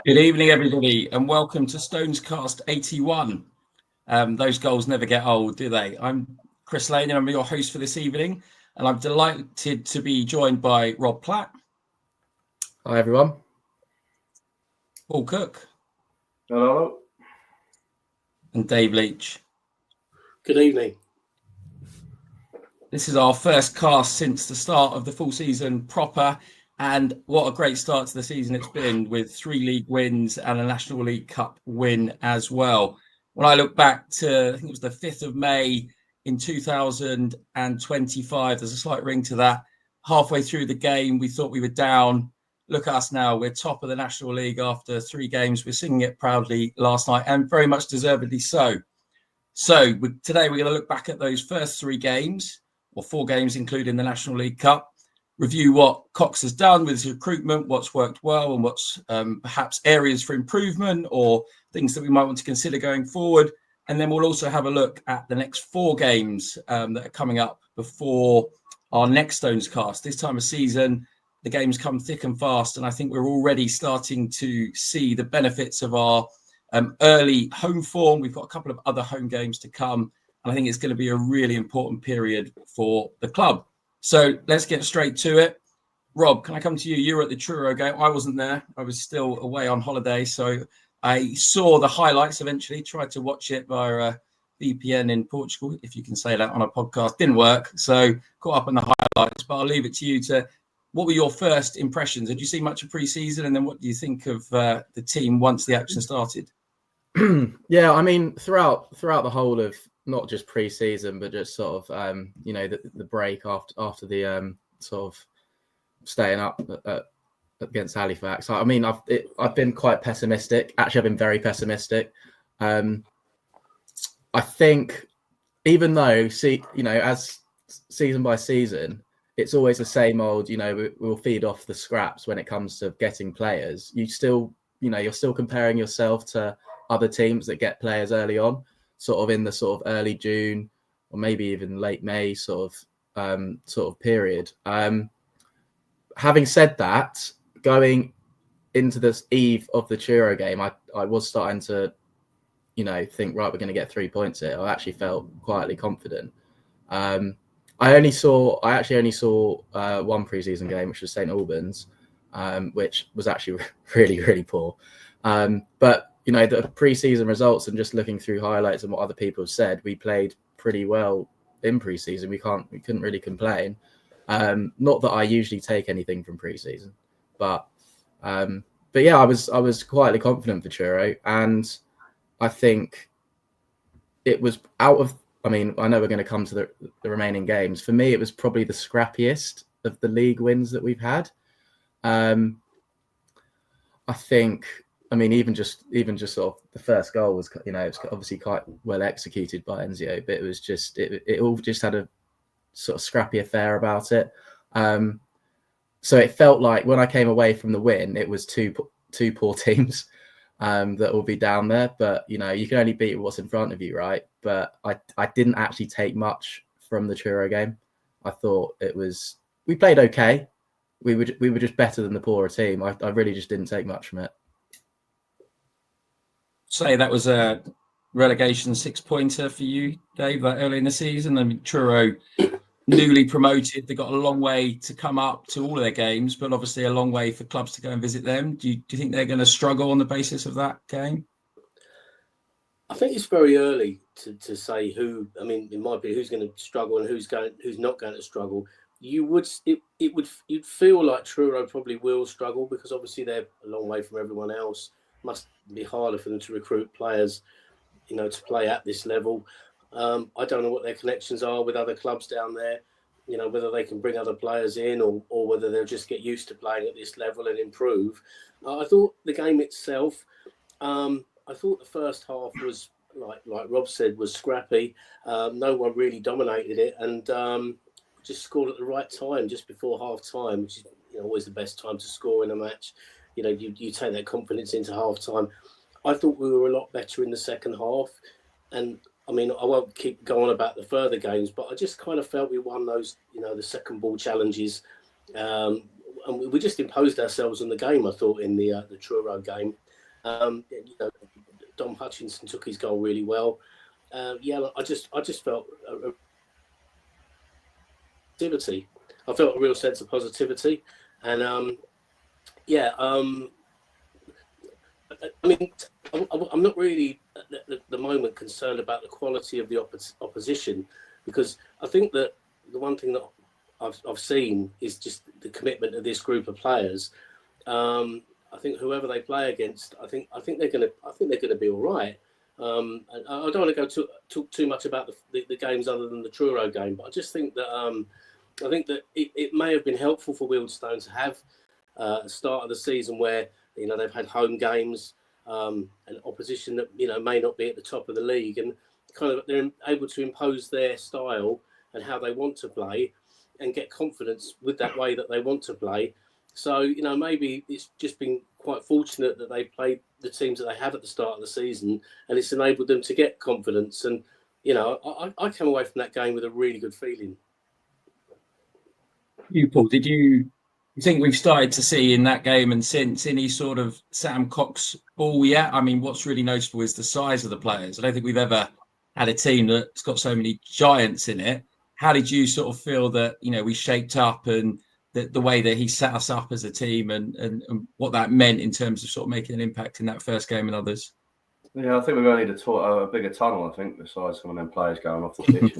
Good evening, everybody, and welcome to StonesCast 81. Those goals never get old, do they? I'm Chris Lane, and I'm your host for this evening, and I'm delighted to be joined by Rob Platt. Hi, everyone. Paul Cooke. Hello. And Dave Leech. Good evening. This is our first cast since the start of the full season proper, and what a great start to the season it's been, with 3 league wins and a National League Cup win as well. When I look back to, I think it was the 5th of May in 2025, there's a slight ring to that. Halfway through the game, we thought we were down. Look at us now. We're top of the National League after 3 games. We're singing it proudly last night, and very much deservedly so. So today we're going to look back at those first 3 games, or 4 games, including the National League Cup. Review what Cox has done with his recruitment, what's worked well, and what's perhaps areas for improvement or things that we might want to consider going forward. And then we'll also have a look at the next 4 games that are coming up before our next StonesCast. This time of season, the games come thick and fast, and I think we're already starting to see the benefits of our early home form. We've got a couple of other home games to come, and I think it's going to be a really important period for the club. So let's get straight to it. Rob, can I come to you? You were at the Truro game. I wasn't there. I was still away on holiday. So I saw the highlights eventually, tried to watch it via a VPN in Portugal, if you can say that on a podcast. Didn't work. So caught up on the highlights, but I'll leave it to you to, what were your first impressions? Did you see much of pre-season? And then what do you think of the team once the action started? Yeah, I mean, throughout the whole of not just pre-season, but just sort of, the break after the sort of staying up against Halifax. I mean, I've been quite pessimistic. Actually, I've been very pessimistic. I think even though, as season by season, it's always the same old, we'll feed off the scraps when it comes to getting players. You're still comparing yourself to other teams that get players early on, sort of in the sort of early June or maybe even late May sort of period. Having said that, going into this eve of the Truro game, I was starting to, think, right, we're going to get 3 points here. I actually felt quietly confident. I actually only saw 1 pre-season game, which was St Albans, which was actually really, really poor. But the pre-season results and just looking through highlights and what other people have said, we played pretty well in pre-season. We couldn't really complain. Not that I usually take anything from pre-season, but yeah, I was quietly confident for Truro, and I think it was out of. I mean, I know we're going to come to the remaining games. For me, it was probably the scrappiest of the league wins that we've had. I think. I mean, even just sort of the first goal was, it's obviously quite well executed by Enzio, but it was just it all just had a sort of scrappy affair about it. So it felt like when I came away from the win, it was two poor teams that will be down there. But you can only beat what's in front of you, right? But I didn't actually take much from the Truro game. I thought we played okay. We were just better than the poorer team. I really just didn't take much from it. Say that was a relegation 6-pointer for you, Dave, early in the season. I mean, Truro, newly promoted, they got a long way to come up to all of their games, but obviously a long way for clubs to go and visit them. Do you think they're going to struggle on the basis of that game? I think it's very early to say who. I mean, it might be who's going to struggle and who's not going to struggle. You'd feel like Truro probably will struggle because obviously they're a long way from everyone else. Must be harder for them to recruit players, to play at this level. I don't know what their connections are with other clubs down there, whether they can bring other players in or whether they'll just get used to playing at this level and improve. I thought the game itself, I thought the first half was, like Rob said, was scrappy. No one really dominated it, and just scored at the right time, just before half time, which is always the best time to score in a match. You take that confidence into half time. I thought we were a lot better in the second half. And I mean, I won't keep going about the further games, but I just kind of felt we won those, the second ball challenges. And we just imposed ourselves on the game, I thought, in the Truro game. Dom Hutchinson took his goal really well. I just felt positivity. I felt a real sense of positivity, and I mean, I'm not really at the moment concerned about the quality of the opposition, because I think that the one thing that I've seen is just the commitment of this group of players. I think whoever they play against, I think they're gonna be all right. And I don't want to talk too much about the games other than the Truro game, but I just think that it may have been helpful for Wealdstone to have a start of the season where they've had home games, an opposition that may not be at the top of the league, and kind of they're able to impose their style and how they want to play, and get confidence with that way that they want to play. So, maybe it's just been quite fortunate that they played the teams that they have at the start of the season, and it's enabled them to get confidence. And, I came away from that game with a really good feeling. You, Paul, did you think we've started to see in that game and since any sort of Sam Cox ball yet? I mean, what's really noticeable is the size of the players. I don't think we've ever had a team that's got so many giants in it. How did you sort of feel that, we shaped up, and the way that he set us up as a team, and what that meant in terms of sort of making an impact in that first game and others? Yeah, I think we're going to need a bigger tunnel, I think, besides some of them players going off the pitch.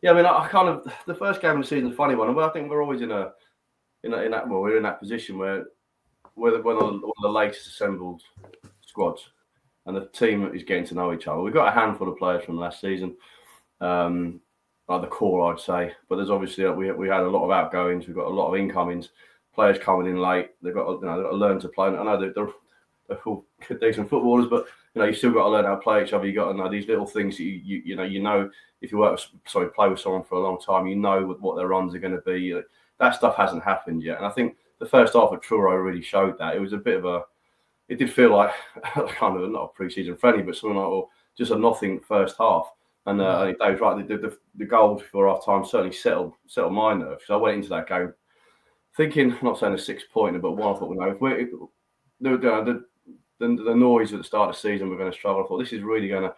I kind of, the first game of the season is a funny one. Well, I think we're always in that position where we're one of the latest assembled squads, and the team is getting to know each other. We've got a handful of players from last season, like the core, I'd say. But there's obviously we had a lot of outgoings. We've got a lot of incomings. Players coming in late. They've got to learn to play. I know they're all decent footballers, but you still got to learn how to play each other. You got to know these little things. You know if you play with someone for a long time, you know what their runs are going to be. That stuff hasn't happened yet, and I think the first half of Truro really showed that. It was a bit of it did feel like kind of not a pre-season friendly, but something like just a nothing first half. And Dave's right. The goals before half time certainly settled my nerves. So I went into that game thinking, I'm not saying a 6-pointer, but one, I thought, the noise at the start of the season, we're going to struggle. I thought this is really going to,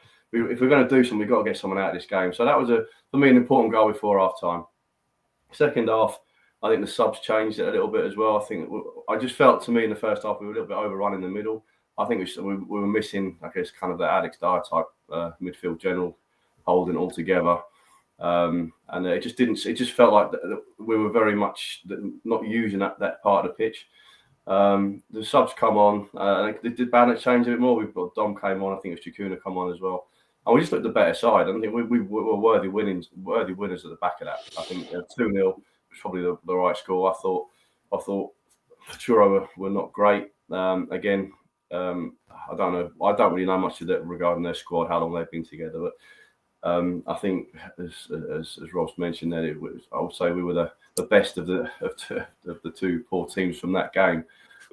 if we're going to do something, we've got to get someone out of this game. So that was for me an important goal before half time. Second half, I think the subs changed it a little bit as well. I just felt, to me, in the first half we were a little bit overrun in the middle. I think we were missing, I guess, kind of the Alex Dyer type midfield general holding all together. And it just felt like we were very much not using that part of the pitch. The subs come on, did Barnett change a bit more? We've got Dom came on, I think it was Chikuna come on as well. And we just looked the better side. I think we were worthy winners at the back of that. I think 2-0 was probably the right score. I thought Truro were not great. Again, I don't know. I don't really know much of that regarding their squad, how long they've been together, but I think, as Rob's mentioned, that I would say we were the best of the two poor teams from that game.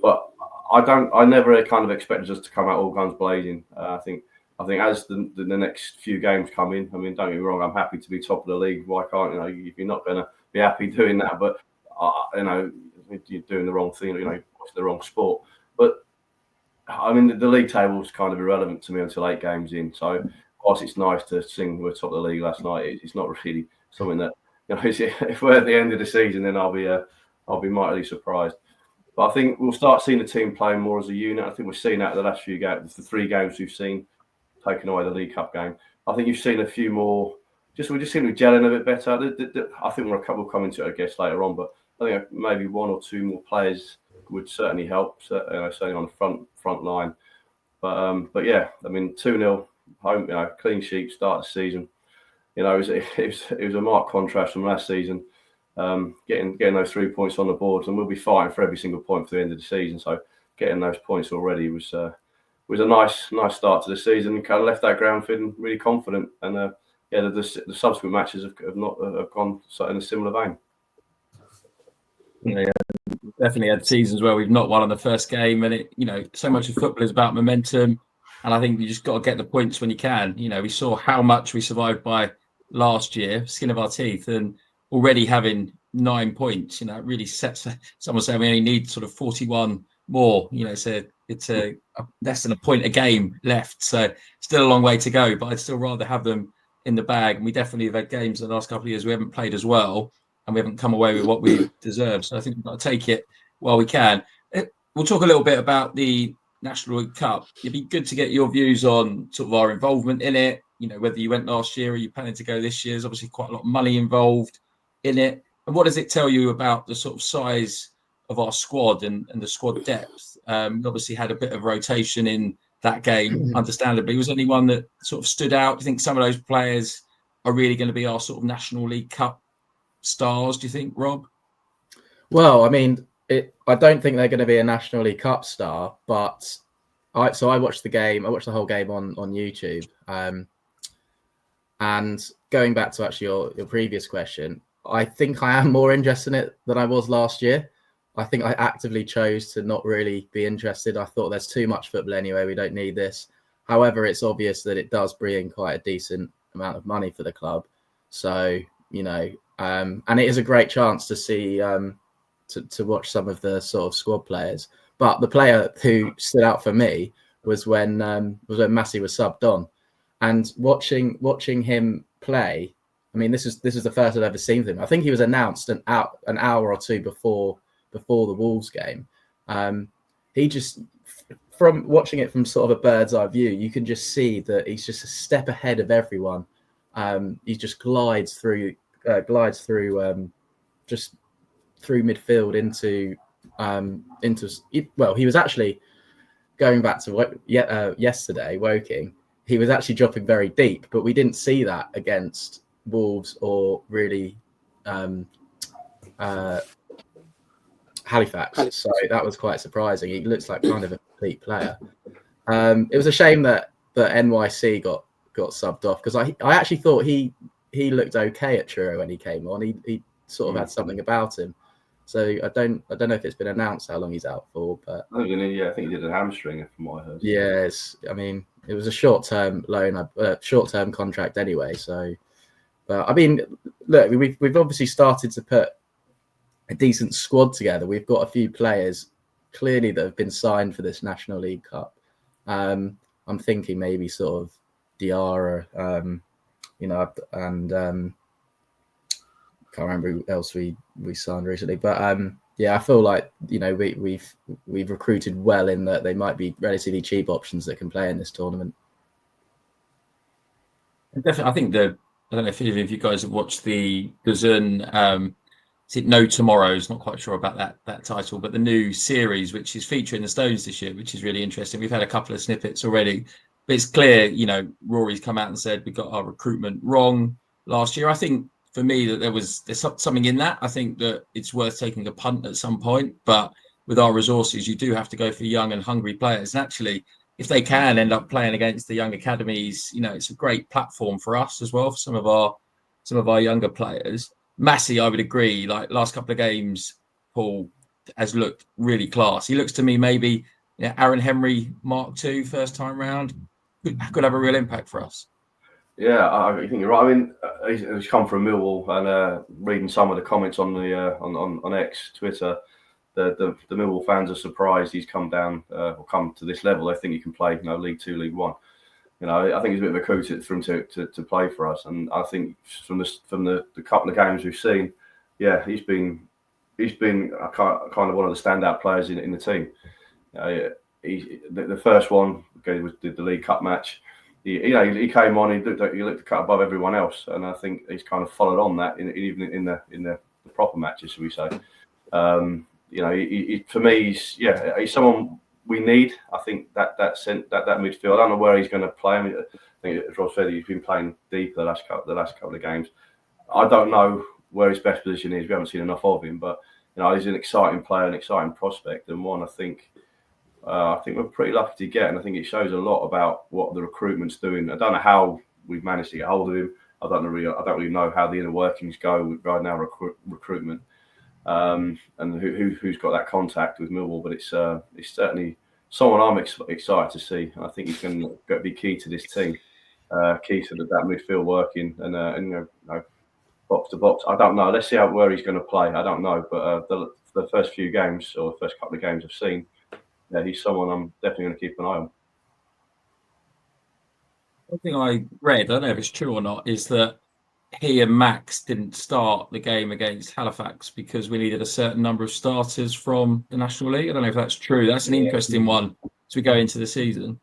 But I never kind of expected us to come out all guns blazing. I think as the next few games come in, I mean, don't get me wrong, I'm happy to be top of the league. Why can't if you're not going to be happy doing that? But you're doing the wrong thing. It's the wrong sport. But I mean, the league table is kind of irrelevant to me until 8 games in. So whilst it's nice to sing we're top of the league last night, it's not really something that if we're at the end of the season, then I'll be mightily surprised. But I think we'll start seeing the team playing more as a unit. I think we've seen that the last few games, the 3 games we've seen, taking away the League Cup game. I think you've seen a few more. We just seem to be gelling a bit better. I think we'll come into it, I guess, later on. But I think maybe 1 or 2 more players would certainly help. Certainly on the front line. But yeah, I mean, 2-0 home, clean sheet start of the season. It was a marked contrast from last season. Getting those 3 points on the board, and we'll be fighting for every single point for the end of the season. So getting those points already was a nice start to the season. And kind of left that ground feeling really confident. And the subsequent matches have gone in a similar vein. Yeah, definitely had seasons where we've not won on the first game, and so much of football is about momentum. And I think you just got to get the points when you can. We saw how much we survived by last year, skin of our teeth, and already having 9 points, it really sets. Someone said we only need sort of 41 more. You know, it's a less than a point a game left, so still a long way to go. But I'd still rather have them in the bag. And we definitely have had games in the last couple of years we haven't played as well, and we haven't come away with what we deserve. So I think we've got to take it while we can. We'll talk a little bit about the National League Cup. It'd be good to get your views on sort of our involvement in it. You know, whether you went last year or you planning to go this year. There's obviously quite a lot of money involved in it. And what does it tell you about the sort of size of our squad and the squad depth? We obviously had a bit of rotation in that game, understandably. Was there anyone that sort of stood out? Do you think some of those players are really going to be our sort of National League Cup stars, do you think, Rob? Well, I mean, I don't think they're going to be a National League Cup star, but I watched the game. I watched the whole game on YouTube. And going back to actually your previous question, I think I am more interested in it than I was last year. I think I actively chose to not really be interested. I thought there's too much football anyway. We don't need this. However, it's obvious that it does bring in quite a decent amount of money for the club. So, you know, and it is a great chance to see, to watch some of the sort of squad players. But the player who stood out for me was when Massey was subbed on, and watching him play. I mean, this is the first I've ever seen him. I think he was announced an hour or two before the Wolves game. He just, from watching it from sort of a bird's eye view, you can just see that he's just a step ahead of everyone. He just glides through just through midfield into. Well, he was actually going back to yesterday, Woking. He was actually dropping very deep, but we didn't see that against Wolves or really Halifax. So that was quite surprising. He looks like kind of a complete player. It was a shame that NYC got subbed off, because I actually thought he looked okay at Truro when he came on. He sort of had something about him. So I don't know if it's been announced how long he's out for, but I think he did a hamstring from what I heard. Yes, I mean, it was a short-term loan, short-term contract anyway. So, but I mean, look, we've obviously started to put a decent squad together. We've got a few players clearly that have been signed for this National League Cup. I'm thinking maybe sort of Diarra, you know, and can't remember who else we signed recently, but yeah, I feel like, you know, we've recruited well in that they might be relatively cheap options that can play in this tournament. Definitely, I think I don't know if any of you guys have watched the Gazun, is it No Tomorrows? Not quite sure about that title, but the new series which is featuring the Stones this year, which is really interesting. We've had a couple of snippets already, but it's clear, you know, Rory's come out and said we got our recruitment wrong last year. I think for me that there's something in that. I think that it's worth taking a punt at some point, but with our resources, you do have to go for young and hungry players. And actually, if they can end up playing against the young academies, you know, it's a great platform for us as well, for some of our younger players. Massey, I would agree, like last couple of games, Paul has looked really class. He looks to me maybe, you know, Aaron Henry Mark II first time round could have a real impact for us. Yeah, I think you're right. I mean, he's come from Millwall, and reading some of the comments on the on X, Twitter, the Millwall fans are surprised he's come down or come to this level. They think he can play, you know, League Two, League One. You know, I think it's a bit of a coup for him to play for us. And I think from the couple of games we've seen, yeah, he's been a kind of one of the standout players in the team. The first one was the League Cup match. He came on. He looked a cut above everyone else, and I think he's kind of followed on that even in the proper matches, shall we say? You know, for me, he's someone we need. I think that midfield. I don't know where he's going to play. I mean, I think as Rob said, he's been playing deep the last couple of games. I don't know where his best position is. We haven't seen enough of him, but you know, he's an exciting player, an exciting prospect, and one I think we're pretty lucky to get, and I think it shows a lot about what the recruitment's doing. I don't know how we've managed to get hold of him. I don't really know how the inner workings go right now, recruitment, and who's got that contact with Millwall. But it's certainly someone I'm excited to see. I think he's going to be key to this team, key to that midfield working, and you know, box to box. I don't know. Let's see where he's going to play. I don't know, but the first few games or the first couple of games I've seen, yeah, he's someone I'm definitely going to keep an eye on. One thing I read, I don't know if it's true or not, is that he and Max didn't start the game against Halifax because we needed a certain number of starters from the National League. I don't know if that's true. That's an interesting one as we go into the season.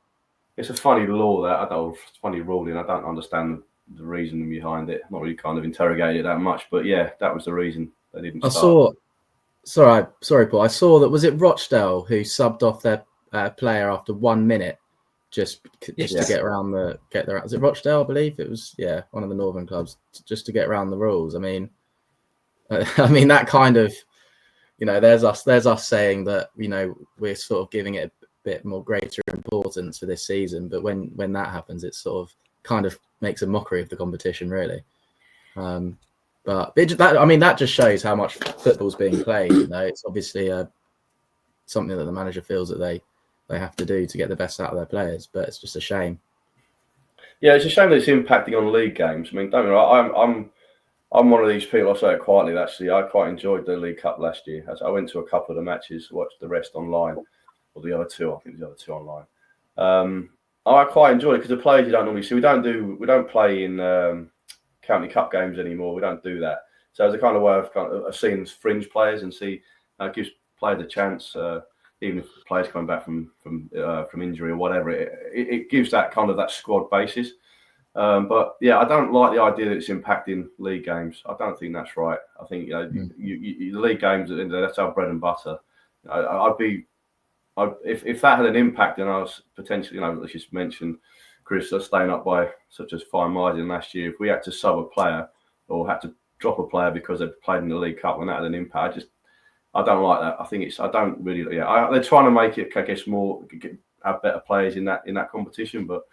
It's a funny law that it's funny ruling. I don't understand the reason behind it. Not really kind of interrogated it that much, but yeah, that was the reason they didn't start. Sorry, Paul. I saw that. Was it Rochdale who subbed off their player after 1 minute just to get around was it Rochdale? I believe it was. Yeah, one of the northern clubs, just to get around the rules. I mean, that kind of, there's us saying that we're sort of giving it a bit more greater importance for this season, but when that happens, it sort of kind of makes a mockery of the competition, really. But that just shows how much football's being played. It's obviously something that the manager feels that they have to do to get the best out of their players, but it's just a shame. Yeah, it's a shame that it's impacting on league games. I mean, don't get me wrong, I'm one of these people. I say it quietly. Actually, I quite enjoyed the League Cup last year. I went to a couple of the matches, watched the rest online, or the other two. I think the other two online. I quite enjoyed it because the players you don't normally see. We don't play in county cup games anymore. We don't do that. So it's a kind of way of seeing fringe players and see gives players a chance. Even if players coming back from injury or whatever, it gives that kind of that squad basis. But yeah, I don't like the idea that it's impacting league games. I don't think that's right. I think the league games, that's our bread and butter. If that had an impact, and I was potentially, let's just mention Chris staying up by such a fine margin last year. If we had to sub a player or had to drop a player because they'd played in the League Cup and that had an impact, I don't like that. I think I don't really. Yeah, they're trying to make it, I guess, more have better players in that competition, but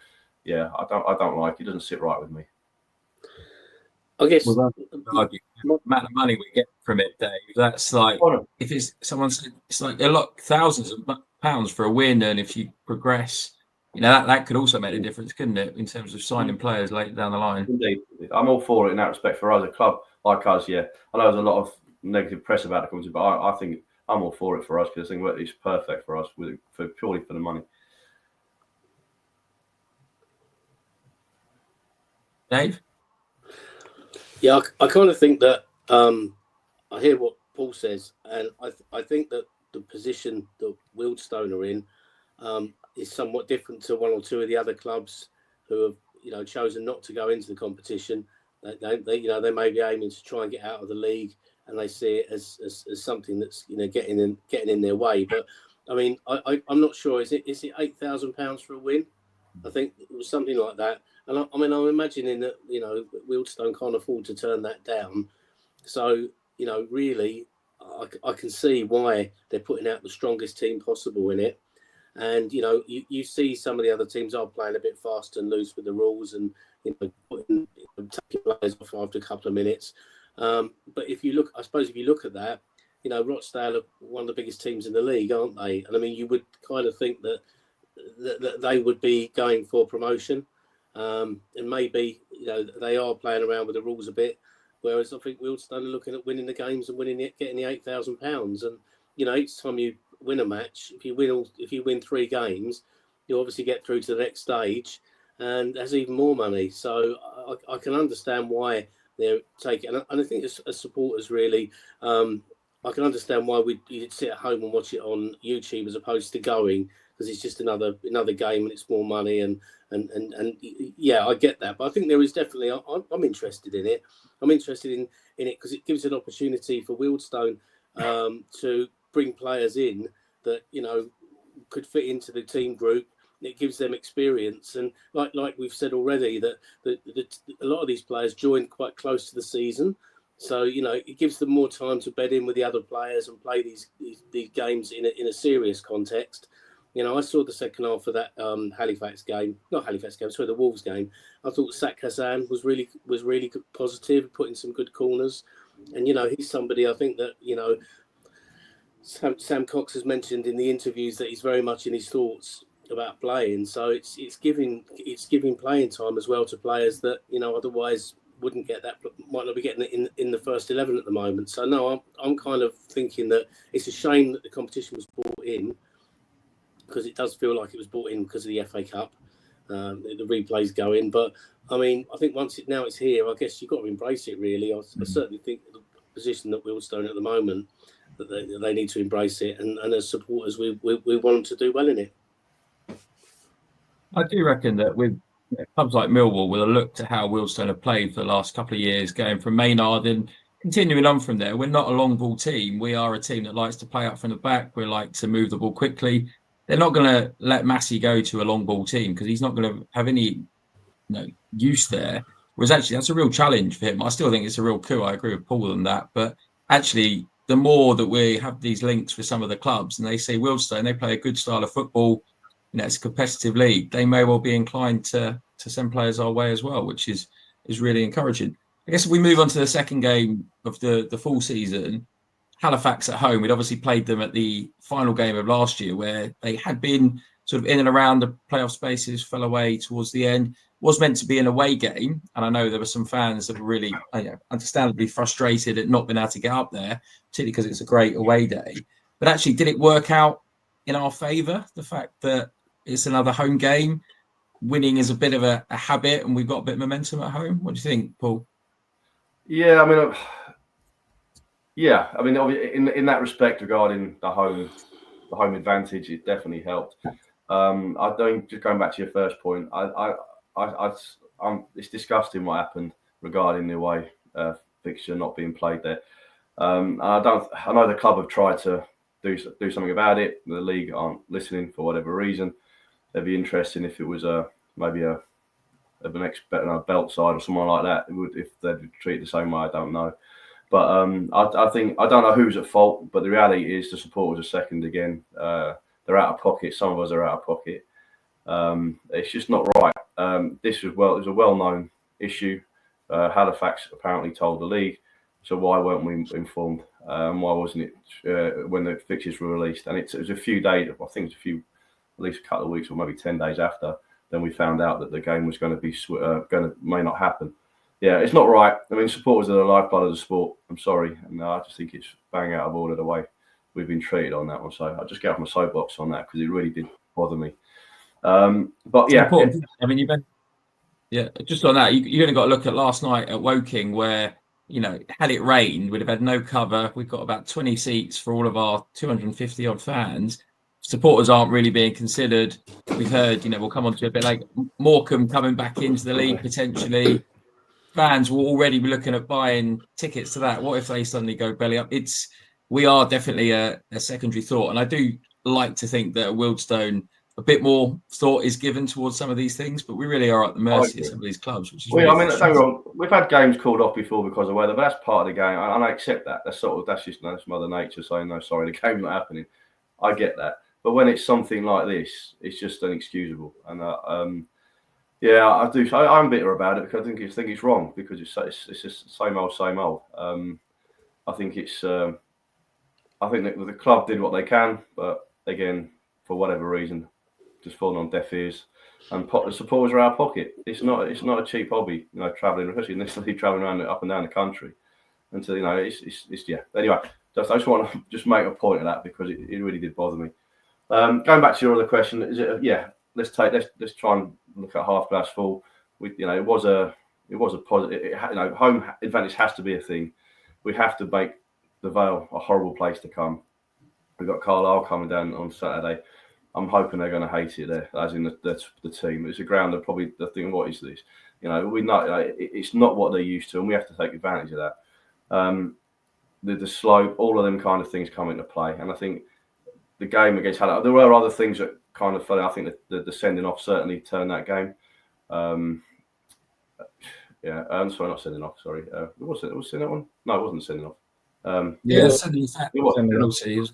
yeah, I don't like it. It doesn't sit right with me. I guess the amount of money we get from it, Dave. That's like if it's like a lot, thousands of pounds for a win, and if you progress, that could also make a difference, couldn't it, in terms of signing players later down the line? Indeed, I'm all for it in that respect. For us, a club like us, yeah, I know there's a lot of negative press about the company, but I think I'm all for it for us because I think it's perfect for us purely for the money. Dave? Yeah, I kind of think that I hear what Paul says, and I think that the position that Wealdstone are in is somewhat different to one or two of the other clubs who have chosen not to go into the competition. They may be aiming to try and get out of the league, and they see it as something that's getting in their way. But I mean, I'm not sure. Is it £8,000 for a win? I think it was something like that. And I'm imagining that Wealdstone can't afford to turn that down. So really, I can see why they're putting out the strongest team possible in it. And you see some of the other teams are playing a bit fast and loose with the rules, and taking players off after a couple of minutes. But if you look at that, Rochdale are one of the biggest teams in the league, aren't they? And I mean, you would kind of think that they would be going for promotion, and maybe they are playing around with the rules a bit. Whereas I think Wealdstone are looking at winning the games and winning it, getting the £8,000. And each time you win a match, if you win 3 games, you obviously get through to the next stage, and there's even more money. So I can understand why they're taking. And I think as supporters, really, I can understand why you'd sit at home and watch it on YouTube as opposed to going, because it's just another game and it's more money and yeah, I get that. But I think there is definitely, I'm interested in it. I'm interested in it because it gives an opportunity for Wealdstone to bring players in that could fit into the team group. It gives them experience, and like we've said already, that a lot of these players joined quite close to the season, so it gives them more time to bed in with the other players and play these games in a serious context. I saw the second half of that the Wolves game. I thought Sak Hassan was really good, positive, putting some good corners, and he's somebody I think that Sam Cox has mentioned in the interviews that he's very much in his thoughts about playing. So it's giving playing time as well to players that otherwise wouldn't get that, might not be getting it in the first 11 at the moment. So no, I'm kind of thinking that it's a shame that the competition was brought in. because it does feel like it was brought in because of the FA Cup. The replays going, but I mean, I think once it's here, I guess you've got to embrace it. Really, I certainly think the position that Wealdstone at the moment, that they need to embrace it, and as supporters, we want them to do well in it. I do reckon that with clubs like Millwall, we'll look to how Wealdstone have played for the last couple of years, going from Maynard and continuing on from there. We're not a long ball team. We are a team that likes to play up from the back. We like to move the ball quickly. They're not going to let Massey go to a long ball team because he's not going to have any use there. Whereas actually, that's a real challenge for him. I still think it's a real coup. I agree with Paul on that. But actually, the more that we have these links with some of the clubs and they say Wealdstone, they play a good style of football, it's a competitive league, they may well be inclined to send players our way as well, which is really encouraging. I guess if we move on to the second game of the full season, Halifax at home, we'd obviously played them at the final game of last year where they had been sort of in and around the playoff spaces, fell away towards the end. Was meant to be an away game. And I know there were some fans that were really understandably frustrated at not being able to get up there, particularly because it's a great away day. But actually, did it work out in our favour? The fact that it's another home game, winning is a bit of a habit and we've got a bit of momentum at home. What do you think, Paul? Yeah, I mean, in that respect, regarding the home advantage, it definitely helped. I don't, just going back to your first point, it's disgusting what happened regarding the away fixture not being played there. I know the club have tried to do something about it. The league aren't listening for whatever reason. It'd be interesting if it was maybe an next belt side or someone like that. It would, if they'd treat it the same way. I don't know. But I think I don't know who's at fault, but the reality is the supporters are second again. They're out of pocket. Some of us are out of pocket. It's just not right. This was it was a well-known issue. Halifax apparently told the league, so why weren't we informed? Why wasn't it when the fixtures were released? And it was a few days. I think it's at least a couple of weeks or maybe 10 days after. Then we found out that the game was going to be may not happen. Yeah, it's not right. I mean, supporters are the lifeblood of the sport. I'm sorry, and I just think it's bang out of order the way we've been treated on that one. So I'll just get off my soapbox on that because it really did bother me. But yeah, I mean, just on that, you only got to look at last night at Woking where, had it rained, we'd have had no cover. We've got about 20 seats for all of our 250 odd fans. Supporters aren't really being considered. We've heard, we'll come on to a bit like Morecambe coming back into the league potentially. Fans will already be looking at buying tickets to that. What if they suddenly go belly up? We are definitely a secondary thought. And I do like to think that at Wealdstone, a bit more thought is given towards some of these things, but we really are at the mercy of some of these clubs, which is really don't get me wrong. We've had games called off before because of weather, but that's part of the game. And I accept that. That's just Mother Nature saying, no, sorry, the game's not happening. I get that. But when it's something like this, it's just inexcusable. And I do. I'm bitter about it because I think it's wrong because it's just same old. I think I think that the club did what they can, but again, for whatever reason, just falling on deaf ears. And the supporters are out of pocket. It's not a cheap hobby, traveling, especially in this league, traveling around up and down the country. And so it's yeah. Anyway, I just want to just make a point of that because it really did bother me. Going back to your other question, is it? Let's try and look at half glass full. It was a positive. Home advantage has to be a thing. We have to make the Vale a horrible place to come. We've got Carlisle coming down on Saturday. I'm hoping they're going to hate it there, as in the team. It's a ground that probably the thing. What is this? We know it's not what they're used to, and we have to take advantage of that. The slope, all of them kind of things come into play, and I think the game against Halifax, there were other things that kind of fell. I think the sending off certainly turned that game. I'm sorry, not sending off. Sorry, was it sending that one? No, it wasn't sending off. Sending off. It was.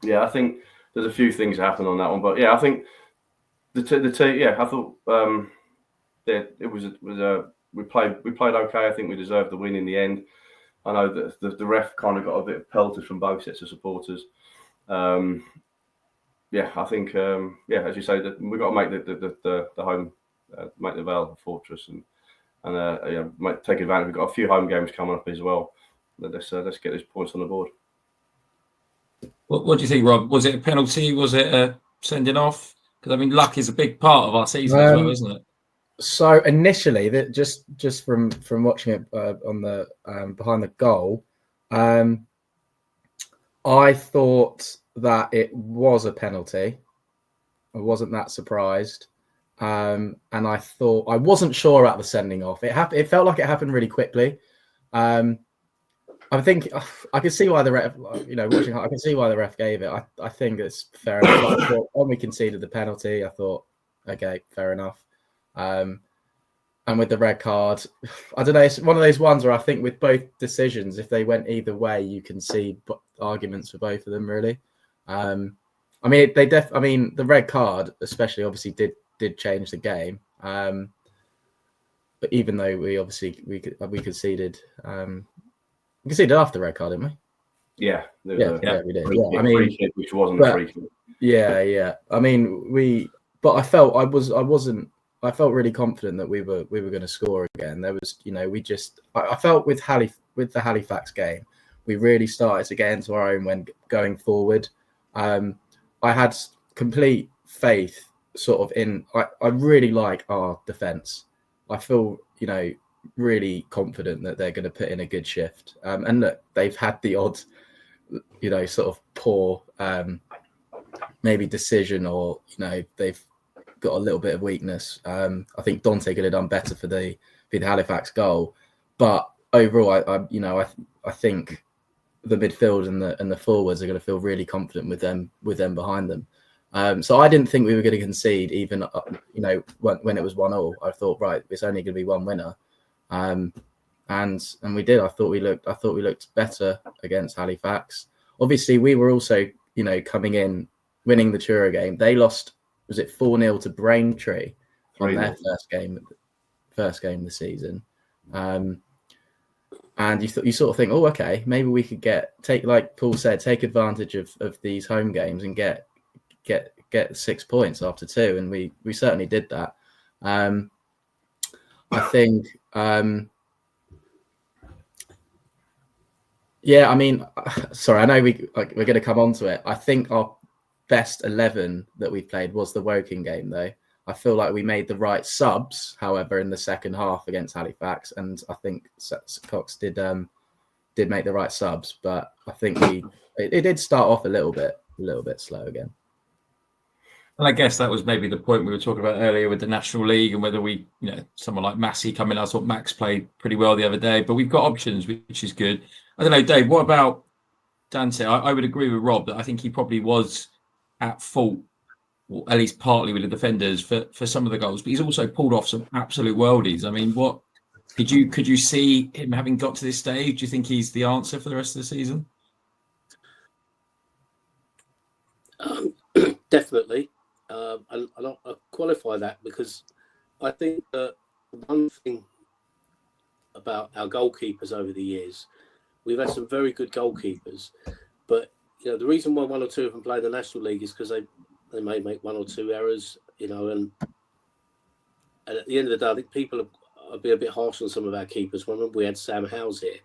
Yeah, I think there's a few things that happened on that one, but yeah, I think the team. Yeah, I thought it was we played okay. I think we deserved the win in the end. I know that the ref kind of got a bit pelted from both sets of supporters. I think as you say, that we've got to make the home make the Vale a fortress and take advantage. We've got a few home games coming up as well. Let's get these points on the board. What do you think, Rob? Was it a penalty? Was it a sending off? Because I mean, luck is a big part of our season as well, isn't it? So initially, that just from watching it on the behind the goal, I thought that it was a penalty. I wasn't that surprised, and I thought I wasn't sure about the sending off. It felt like it happened really quickly. I think I can see why the ref, watching. I can see why the ref gave it. I think it's fair enough. I thought when we conceded the penalty, I thought, okay, fair enough. And with the red card, I don't know. It's one of those ones where I think with both decisions, if they went either way, you can see arguments for both of them. Really, I mean, the red card, especially, obviously did change the game. But even though we conceded, we conceded after the red card, didn't we? Yeah, we did. Yeah, I mean, which wasn't a free kick. Yeah. I mean, but I felt really confident that we were going to score again. There was, I felt with the Halifax game, we really started to get into our own when going forward. I had complete faith sort of in. I really like our defence. I feel, really confident that they're going to put in a good shift. And look, they've had the odd, sort of poor maybe decision, or they've got a little bit of weakness. I think Dante could have done better for the Halifax goal, but overall, I think the midfield and the forwards are going to feel really confident with them behind them. So I didn't think we were going to concede even when it was 1-1. I thought, right, it's only going to be one winner, and we did. I thought we looked better against Halifax. Obviously, we were also coming in winning the Truro game. They lost. Was it 4-0 to Braintree on their first game of the season? And you sort of think, oh, okay, maybe we could like Paul said, take advantage of these home games and get 6 points after 2, and we certainly did that. I think, I mean, sorry, I know we're going to come on to it. I think our best 11 that we played was the Woking game, though. I feel like we made the right subs, however, in the second half against Halifax, and I think Cox did make the right subs, but I think it did start off a little bit slow again. And I guess that was maybe the point we were talking about earlier with the National League and whether we, someone like Massey coming. I thought Max played pretty well the other day, but we've got options, which is good. I don't know, Dave, what about Dante? I would agree with Rob that I think he probably was at fault, or at least partly with the defenders for some of the goals, but he's also pulled off some absolute worldies. I mean, what could you see him having got to this stage? Do you think he's the answer for the rest of the season? Definitely. And I'll qualify that because I think that one thing about our goalkeepers over the years, we've had some very good goalkeepers, but the reason why one or two of them play in the National League is because they may make one or two errors, and at the end of the day, I think people are be a bit harsh on some of our keepers. I remember we had Sam Howes here,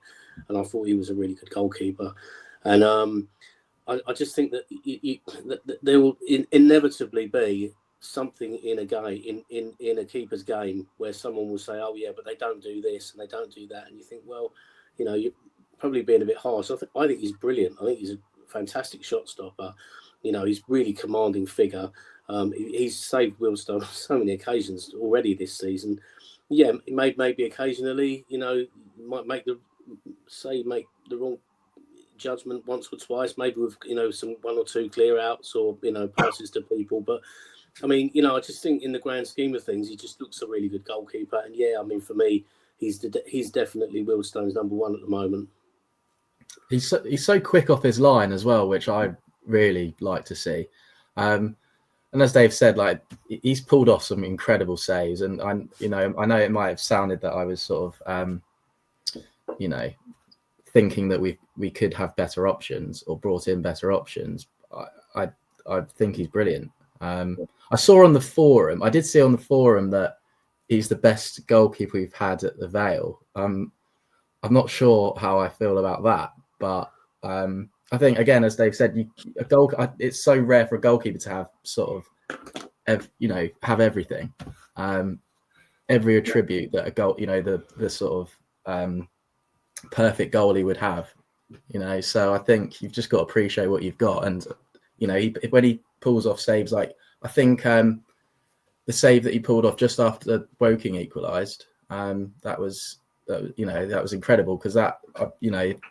and I thought he was a really good goalkeeper, and I just think that that there will inevitably be something in a game, in a keeper's game, where someone will say, "Oh yeah, but they don't do this and they don't do that," and you think, well, you're probably being a bit harsh. I think he's brilliant. I think he's a fantastic shot stopper. He's really commanding figure. He's saved Wealdstone on so many occasions already this season. Yeah, maybe occasionally, might make the wrong judgment once or twice, maybe with some one or two clear outs or passes to people. But I mean, I just think in the grand scheme of things, he just looks a really good goalkeeper. And yeah, I mean, for me, he's definitely Wealdstone's number one at the moment. He's so quick off his line as well, which I really like to see. And as Dave said, like he's pulled off some incredible saves, and I know it might have sounded that I was sort of thinking that we could have better options or brought in better options. I think he's brilliant. I saw on the forum, I did see on the forum that he's the best goalkeeper we've had at the Vale. I'm not sure how I feel about that, but I think again, as Dave said, it's so rare for a goalkeeper to have sort of, have everything, every attribute that a goal, the sort of perfect goalie would have, So I think you've just got to appreciate what you've got, and when he pulls off saves, like I think the save that he pulled off just after Woking equalised, that was incredible, because that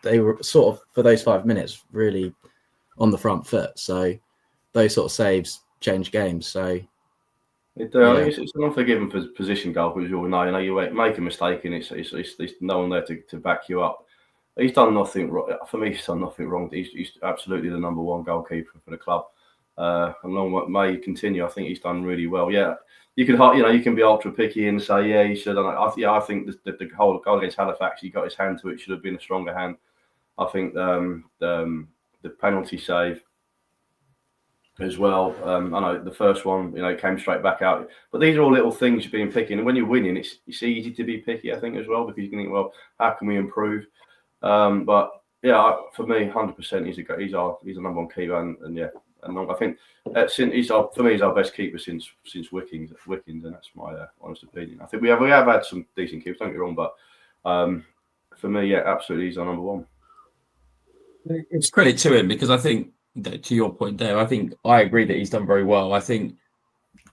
they were sort of, for those 5 minutes, really on the front foot. So those sort of saves change games. So it's an unforgiving position goal, because you know you make a mistake and it's no one there to back you up. He's done nothing wrong. For me, he's done nothing wrong. He's absolutely the number one goalkeeper for the club. And long may continue. I think he's done really well. Yeah, you can be ultra picky and say, yeah, he should have done it. I think the whole goal against Halifax, he got his hand to it. Should have been a stronger hand. I think the penalty save as well. I know the first one, came straight back out. But these are all little things you're being picky. And when you're winning, it's easy to be picky, I think, as well, because you can think, well, how can we improve? But yeah, for me, 100%, he's our number one keeper, and yeah. And I think he's our best keeper since Wickings, and that's my honest opinion. I think we have had some decent keepers, don't get me wrong, but for me, yeah, absolutely, he's our number one. It's credit to him, because I think, to your point there, I think I agree that he's done very well. I think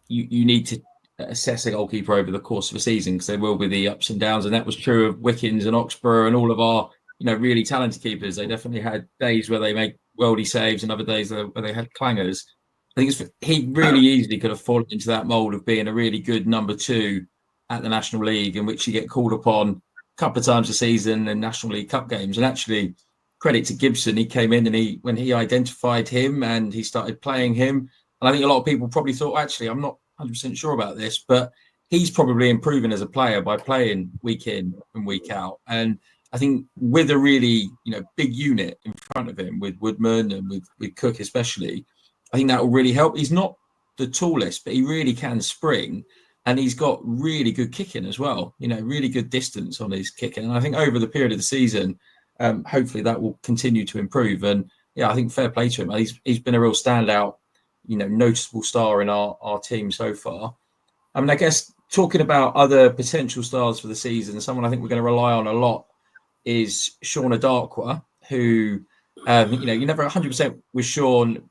you need to assess a goalkeeper over the course of a season, because there will be the ups and downs, and that was true of Wickings and Oxborough and all of our really talented keepers. They definitely had days where they make worldy saves and other days where they had clangers. I think he really easily could have fallen into that mould of being a really good number two at the National League, in which you get called upon a couple of times a season in National League Cup games. And actually, credit to Gibson, he came in and when he identified him and he started playing him. And I think a lot of people probably thought, actually, I'm not 100% sure about this, but he's probably improving as a player by playing week in and week out. And I think with a really, big unit in front of him, with Woodman and with Cooke especially, I think that will really help. He's not the tallest, but he really can spring, and he's got really good kicking as well. Really good distance on his kicking. And I think over the period of the season, hopefully that will continue to improve. And yeah, I think fair play to him. He's been a real standout, noticeable star in our team so far. I mean, I guess talking about other potential stars for the season, someone I think we're going to rely on a lot is Sean Adarkwa, who, you never 100% with Sean.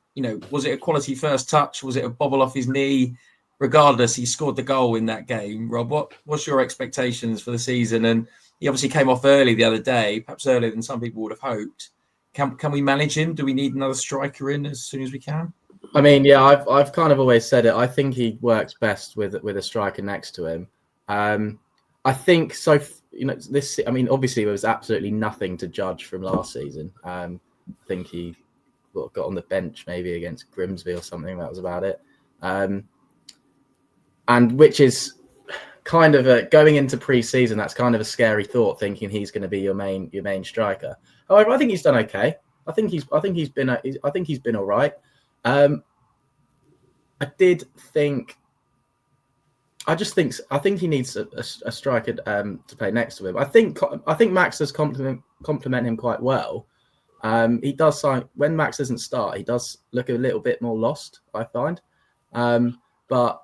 Was it a quality first touch? Was it a bobble off his knee? Regardless, he scored the goal in that game. Rob, what's your expectations for the season? And he obviously came off early the other day, perhaps earlier than some people would have hoped. Can we manage him? Do we need another striker in as soon as we can? I mean, yeah, I've kind of always said it. I think he works best with a striker next to him. I think so. This. I mean, obviously, there was absolutely nothing to judge from last season. I think he got on the bench maybe against Grimsby or something. That was about it. And which is kind of going into pre-season. That's kind of a scary thought, thinking he's going to be your main striker. However, I think he's done okay. I think he's been all right. I think he needs a striker to play next to him. I think Max does complement him quite well. He does when Max doesn't start, he does look a little bit more lost, I find. But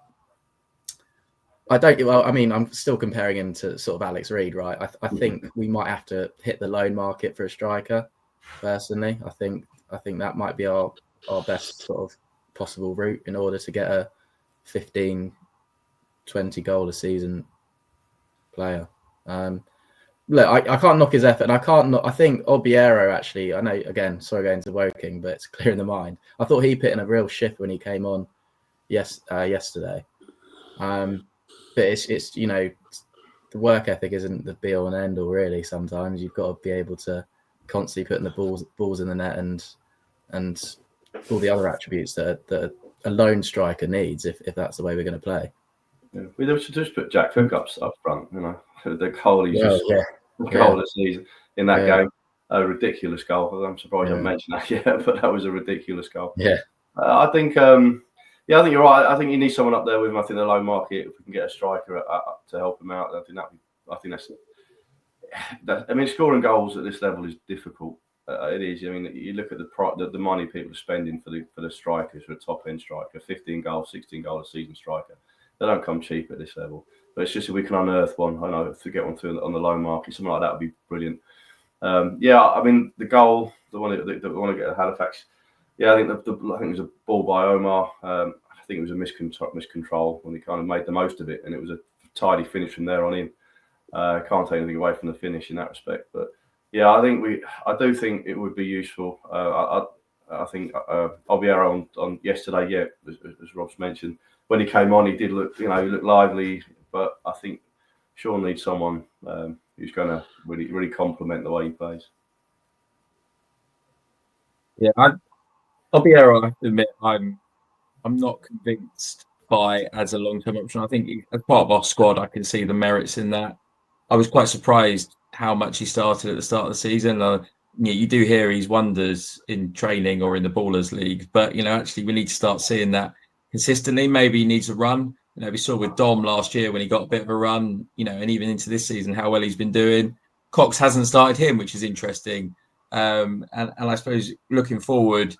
I don't. Well, I mean, I'm still comparing him to sort of Alex Reid, right? I think we might have to hit the loan market for a striker. Personally, I think that might be our best sort of possible route in order to get a 15, 20 goal a season player. Look, I can't knock his effort, and I think Obiero actually. I know, again, sorry going to Woking, but it's clear in the mind. I thought he put in a real shift when he came on yesterday. But it's the work ethic isn't the be all and end all, really. Sometimes you've got to be able to constantly putting the balls in the net and all the other attributes that a lone striker needs if that's the way we're going to play. Yeah. We should just put Jack Cook up front. The goal he's goal of the season in that game, a ridiculous goal. I'm surprised you haven't mentioned that yet, but that was a ridiculous goal. Yeah, I think. I think you're right. I think you need someone up there with him. I think the low market, if we can get a striker to help him out, I think that's. I mean, scoring goals at this level is difficult. It is. I mean, you look at the money people are spending for the strikers, for a top end striker, 15 goals, 16 goal a season striker. They don't come cheap at this level. But it's just if we can unearth one, I know, to get one through on the loan market, something like that would be brilliant. I mean, the goal, the one that want to get at Halifax. Yeah, I think it was a ball by Omar. I think it was a miscontrol when he kind of made the most of it, and it was a tidy finish from there on in. Can't take anything away from the finish in that respect, but yeah, I do think it would be useful. I think Obiero on yesterday, yeah, as Rob's mentioned, when he came on, he did look, he looked lively, but I think Sean needs someone who's going to really complement the way he plays. Yeah, Obiero, I have to admit, I'm not convinced by as a long-term option. I think as part of our squad, I can see the merits in that. I was quite surprised how much he started at the start of the season. You do hear he's wonders in training or in the Ballers League, but actually we need to start seeing that consistently. Maybe he needs a run. We saw with Dom last year when he got a bit of a run, and even into this season how well he's been doing. Cox hasn't started him, which is interesting. And I suppose looking forward,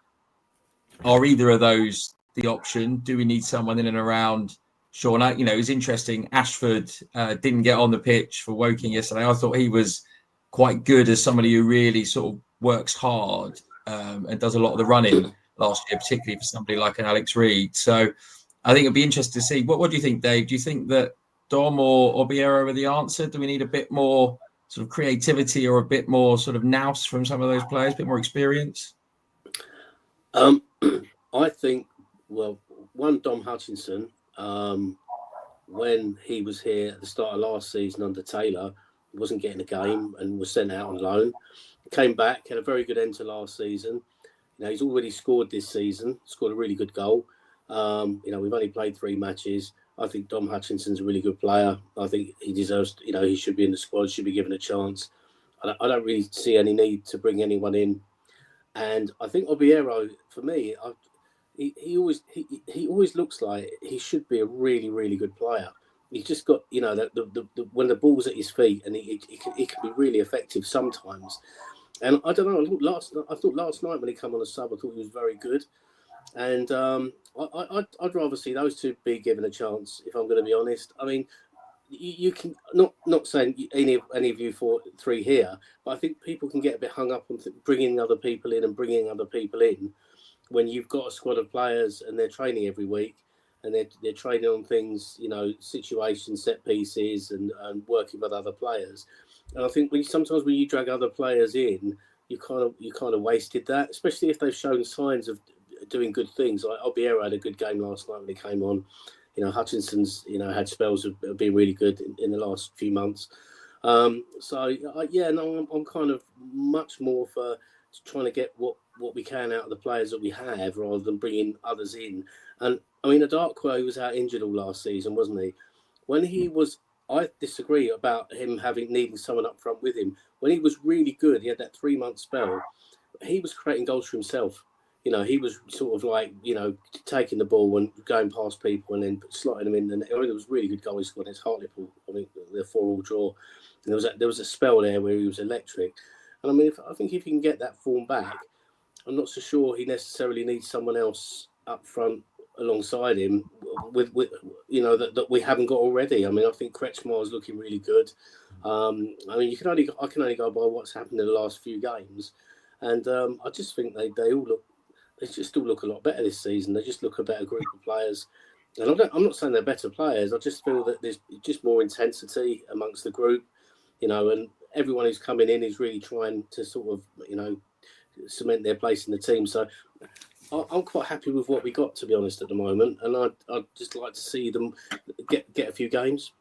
are either of those the option? Do we need someone in and around Sean? It was interesting. Ashford didn't get on the pitch for Woking yesterday. I thought he was quite good as somebody who really sort of works hard and does a lot of the running last year, particularly for somebody like an Alex Reid. So I think it'd be interesting to see. What do you think, Dave? Do you think that Dom or Obiero are the answer? Do we need a bit more sort of creativity or a bit more sort of nous from some of those players, a bit more experience? I think, one, Dom Hutchinson, when he was here at the start of last season under Taylor, he wasn't getting a game and was sent out on loan. Came back, had a very good end to last season. He's already scored this season, scored a really good goal. We've only played 3 matches. I think Dom Hutchinson's a really good player. I think he deserves, he should be in the squad, should be given a chance. I don't really see any need to bring anyone in. And I think Obiero, for me, he always looks like he should be a really, really good player. He's just got, when the ball's at his feet, and he can be really effective sometimes. And I don't know. I thought last night when he came on the sub, I thought he was very good. And I'd rather see those two be given a chance, if I'm going to be honest. I mean, you can not saying any of you 3 here, but I think people can get a bit hung up on bringing other people in when you've got a squad of players and they're training every week and they're training on things, situations, set pieces, and working with other players. And I think sometimes when you drag other players in, you kind of wasted that, especially if they've shown signs of doing good things. Like Obiero had a good game last night when he came on. Hutchinson's, had spells of being really good in the last few months. I'm kind of much more for trying to get what we can out of the players that we have rather than bringing others in. And I mean, Adarkwa was out injured all last season, wasn't he? When he was, I disagree about him needing someone up front with him. When he was really good, he had that 3-month spell. He was creating goals for himself. He was sort of like, taking the ball and going past people and then slotting them in. And it was a really good goal he scored against Hartlepool. I think the 4-4 draw. And there was a spell there where he was electric. And I mean, I think if he can get that form back, I'm not so sure he necessarily needs someone else up front alongside him with that we haven't got already. I mean, I think Kretschmar is looking really good. I mean, I can only go by what's happened in the last few games. And I just think they just all look a lot better this season. They just look a better group of players. And I'm not saying they're better players. I just feel that there's just more intensity amongst the group, and everyone who's coming in is really trying to sort of, cement their place in the team. So I'm quite happy with what we got, to be honest, at the moment. And I'd just like to see them get a few games.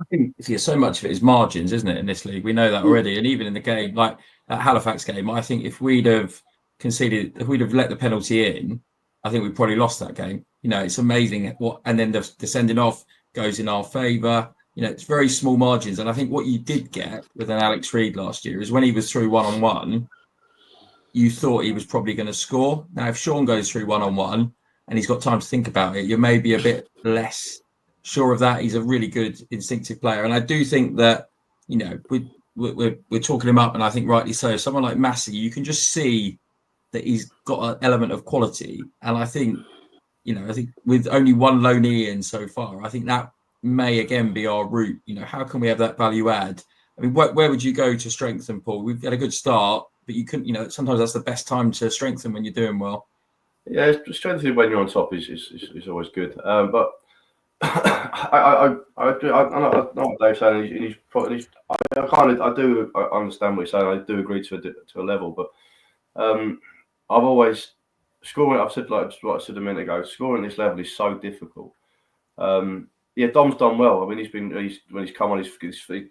I think so much of it is margins, isn't it, in this league? We know that already. And even in the game, like that Halifax game, I think if we'd have let the penalty in, I think we probably lost that game. It's amazing and then the sending off goes in our favour. It's very small margins. And I think what you did get with an Alex Reid last year is when he was through 1-on-1, you thought he was probably going to score. Now, if Sean goes through 1-on-1 and he's got time to think about it, you're maybe a bit less sure of that. He's a really good instinctive player. And I do think that, we're talking him up, and I think rightly so. Someone like Massey, you can just see that he's got an element of quality, and I think with only one loanee in so far, I think that may again be our route. How can we have that value add? I mean, where would you go to strengthen, Paul? We've got a good start, but you couldn't. Sometimes that's the best time to strengthen when you're doing well. Yeah, strengthening when you're on top is always good. But I know what Dave's saying. I understand what he's saying. I do agree to a level, but I've always scoring. I've said like what I said a minute ago. Scoring at this level is so difficult. Dom's done well. I mean, when he's come on his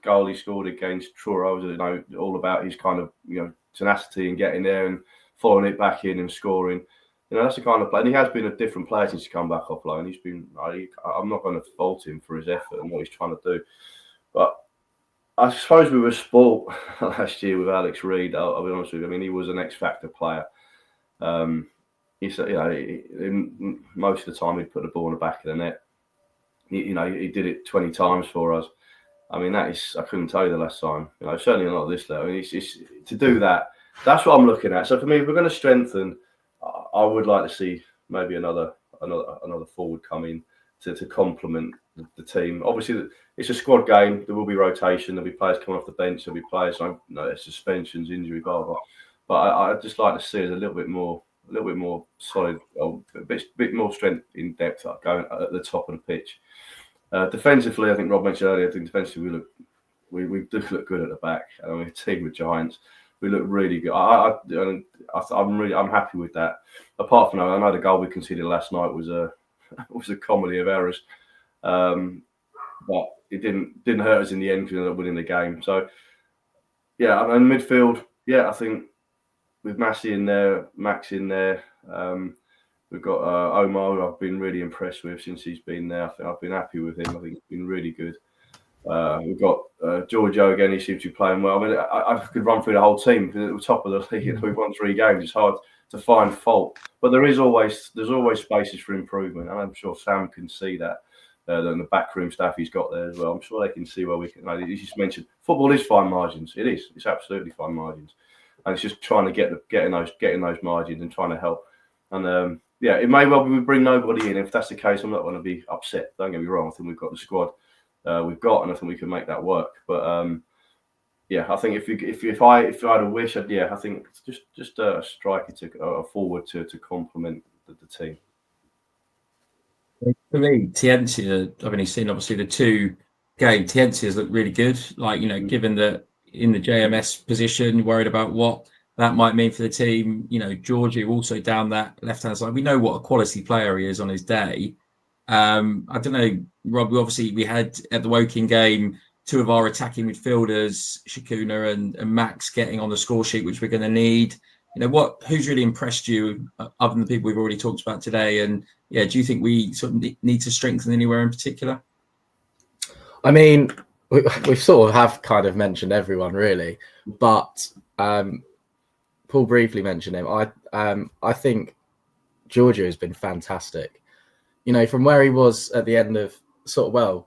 goal he scored against Truro, all about his kind of tenacity and getting there and following it back in and scoring. That's the kind of play. And he has been a different player since he's come back off loan. He's been. I'm not going to fault him for his effort and what he's trying to do, but I suppose we were spoilt last year with Alex Reid. I'll be honest with you. I mean, he was an X factor player. Most of the time he'd put the ball in the back of the net. He did it 20 times for us. I mean, I couldn't tell you the last time. Certainly not at this level. I mean, it's to do that. That's what I'm looking at. So for me, if we're going to strengthen, I would like to see maybe another forward come in to complement the team. Obviously, it's a squad game. There will be rotation. There'll be players coming off the bench. There'll be players suspensions, injury, blah blah. But I'd just like to see us a little bit more solid, a bit more strength in depth going at the top of the pitch. Defensively, I think Rob mentioned earlier. I think defensively we do look good at the back. I mean, a team with giants. We look really good. I'm happy with that. Apart from that, I know the goal we conceded last night was a comedy of errors, but it didn't hurt us in the end because we ended up winning the game. So yeah, and midfield, I think with Massey in there, Max in there, we've got Omar, who I've been really impressed with since he's been there. I think I've been happy with him. I think he's been really good. We've got Giorgio again. He seems to be playing well. I mean, I could run through the whole team because at the top of the league, we've won 3 games. It's hard to find fault, but there's always spaces for improvement, and I'm sure Sam can see that. And the backroom staff he's got there as well. I'm sure they can see where we can. You just mentioned football is fine margins. It is. It's absolutely fine margins, and it's just trying to getting those margins and trying to help. And it may well be we bring nobody in. If that's the case, I'm not going to be upset. Don't get me wrong. I think we've got the squad we've got, and I think we can make that work. But I think if I had a wish, I think just a striker a forward to complement the team. For me, Tiencia, I've only seen obviously the 2 games. Tiencia's looked really good. Given that in the JMS position, worried about what that might mean for the team. Georgie also down that left-hand side. We know what a quality player he is on his day. I don't know, Rob, we had at the Woking game 2 of our attacking midfielders, Shakuna and Max, getting on the score sheet, which we're going to need. Who's really impressed you other than the people we've already talked about today? And do you think we sort of need to strengthen anywhere in particular? I mean, we sort of have kind of mentioned everyone really, but Paul briefly mentioned him. I think Giorgio has been fantastic. From where he was at the end of sort of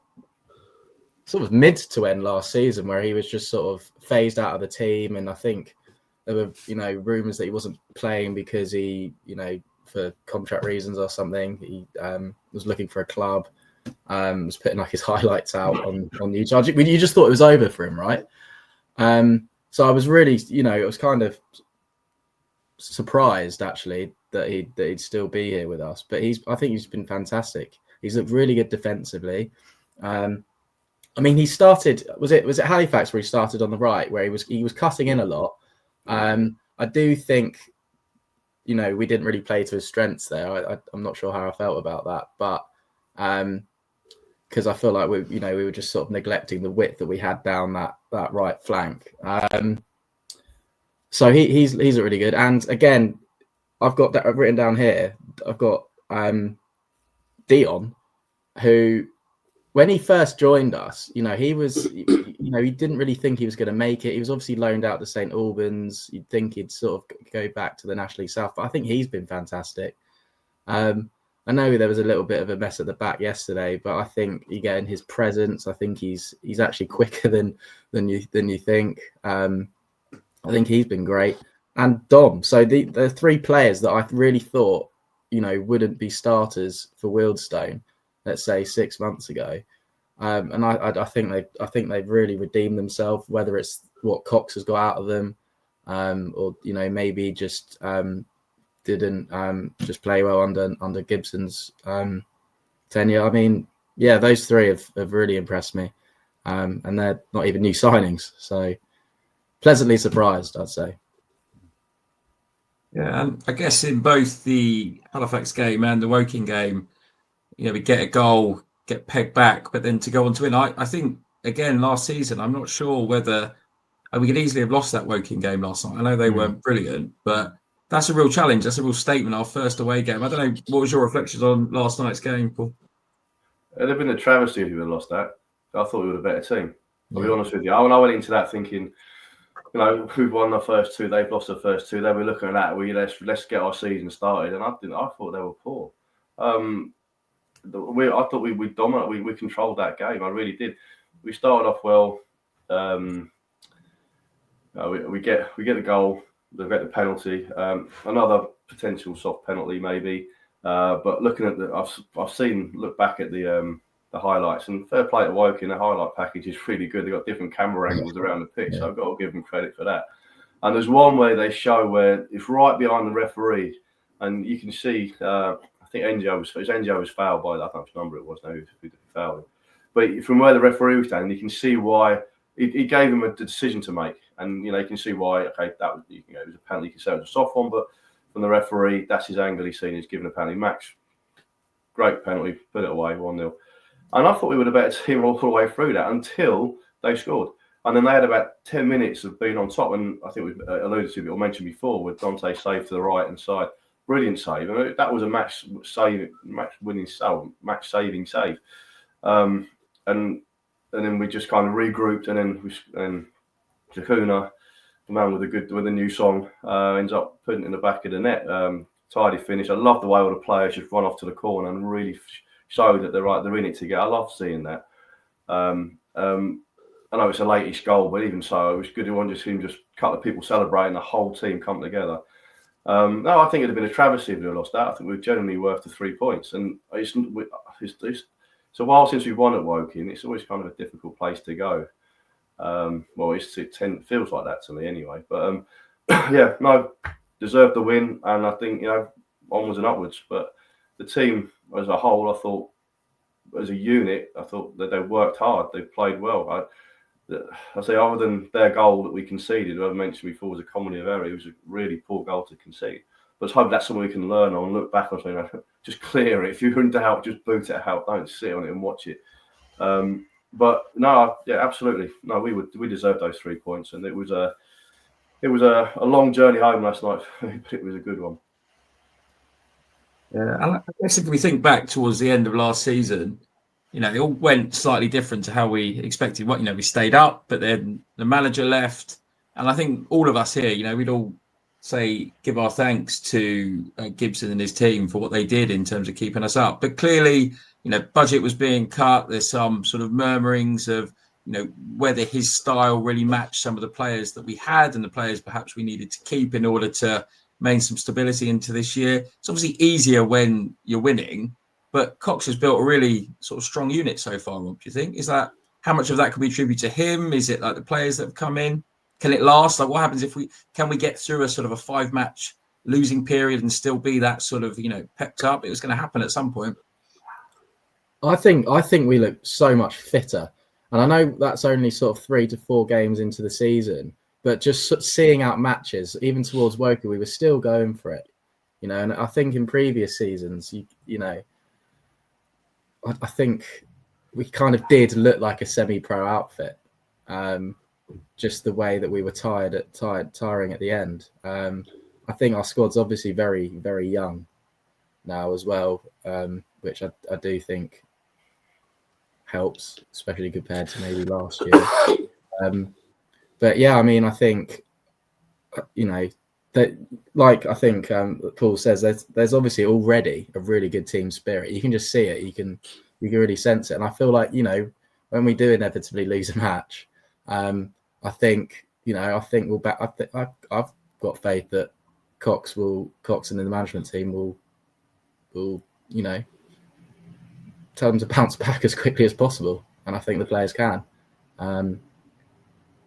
mid to end last season, where he was just sort of phased out of the team, and I think there were rumours that he wasn't playing because he for contract reasons or something. He was looking for a club, was putting his highlights out on YouTube. You just thought it was over for him, right? So I was really, it was kind of surprised actually that he'd still be here with us. But I think he's been fantastic. He's looked really good defensively. I mean, he started. Was it Halifax where he started on the right, where he was cutting in a lot. I do think, we didn't really play to his strengths there. I'm not sure how I felt about that, but because I feel like we were just sort of neglecting the width that we had down that right flank. So he's really good. And again, I've got that written down here. I've got Dion, who, when he first joined us, he didn't really think he was going to make it. He was obviously loaned out to St Albans. You'd think he'd sort of go back to the National League South, but I think he's been fantastic. I know there was a little bit of a mess at the back yesterday, but I think again his presence. I think he's actually quicker than you think. I think he's been great, and Dom. So the three players that I really thought wouldn't be starters for Wealdstone, let's say 6 months ago, and I think they've really redeemed themselves. Whether it's what Cox has got out of them, or maybe just didn't just play well under Gibson's tenure. I mean, yeah, those three have really impressed me, and they're not even new signings, so pleasantly surprised, I'd say. Yeah, and I guess in both the Halifax game and the Woking game, we get a goal, get pegged back, but then to go on to win. I think, again, last season, I'm not sure whether we could easily have lost that Woking game last night. I know they weren't brilliant, but that's a real challenge. That's a real statement, our first away game. I don't know, what was your reflections on last night's game, Paul? It'd have been a travesty if we had lost that. I thought we were a better team. I'll be honest with you. When I went into that thinking, who've won the first two, they've lost the first two. They were looking at that. Let's get our season started, and I thought they were poor. I thought we dominated. We controlled that game. I really did. We started off well. We get the goal. We get the penalty. Another potential soft penalty maybe. But looking at look back at the highlights, and fair play to Woking. The highlight package is really good. They've got different camera angles around the pitch, so I've got to give them credit for that. And there's one where they show where it's right behind the referee, and you can see. I think Enjo was fouled by that. I don't know which number it was now. Who fouled him. But from where the referee was standing, you can see why he gave him a decision to make, and you can see why. Okay, that was it was a penalty. You can say it was a soft one, but from the referee, that's his angle. He's seen. He's given a penalty. Max, great penalty. Put it away, 1-0. And I thought we were a better team all the way through that until they scored. And then they had about 10 minutes of being on top. And I think we've alluded to it or mentioned before with Dante save to the right hand side. Brilliant save. I mean, that was a match saving save. And then we just kind of regrouped, and then Jakuna, the man with a new song, ends up putting it in the back of the net. Tidy finish. I love the way all the players just run off to the corner and really show that they're in it together. I love seeing that. I know it's a late-ish goal, but even so, it was good to want to see him just a couple of people celebrating, the whole team come together. No, I think it'd have been a travesty if we had lost that. I think we're generally worth the 3 points. And it's a while since we've won at Woking. It's always kind of a difficult place to go. It feels like that to me anyway. But deserved the win. And I think, onwards and upwards. But the team as a whole, I thought, as a unit, I thought that they worked hard. They played well. I say, other than their goal that we conceded, I mentioned before, was a comedy of error. It was a really poor goal to concede. But I hope that's something we can learn on, look back on, just clear it. If you're in doubt, just boot it out. Don't sit on it and watch it. But no, yeah, absolutely. No, we deserved those 3 points, and it was a long journey home last night, but it was a good one. Yeah, and I guess if we think back towards the end of last season, it all went slightly different to how we expected. We stayed up, but then the manager left, and I think all of us here, we'd all give our thanks to Gibson and his team for what they did in terms of keeping us up. But clearly, budget was being cut. There's some sort of murmurings of, whether his style really matched some of the players that we had and the players perhaps we needed to keep in order to maintain some stability into this year. It's obviously easier when you're winning, but Cox has built a really sort of strong unit so far, Rob, do you think? How much of that can we attribute to him? Is it like the players that have come in? Can it last? Like, what happens if we get through a sort of a 5-match losing period and still be that sort of, pepped up? It was going to happen at some point. I think we look so much fitter. And I know that's only sort of 3 to 4 games into the season, but just seeing out matches, even towards Woking, we were still going for it. And I think in previous seasons, I think we kind of did look like a semi-pro outfit. Just the way that we were tiring at the end. I think our squad's obviously very, very young now as well, which I do think helps, especially compared to maybe last year. But yeah, I mean, I think, that, like I think Paul says, there's obviously already a really good team spirit. You can just see it. You can really sense it. And I feel like, you know, when we do inevitably lose a match, I think we'll back. I've got faith that Cox and the management team will you know, tell them to bounce back as quickly as possible. And I think the players can.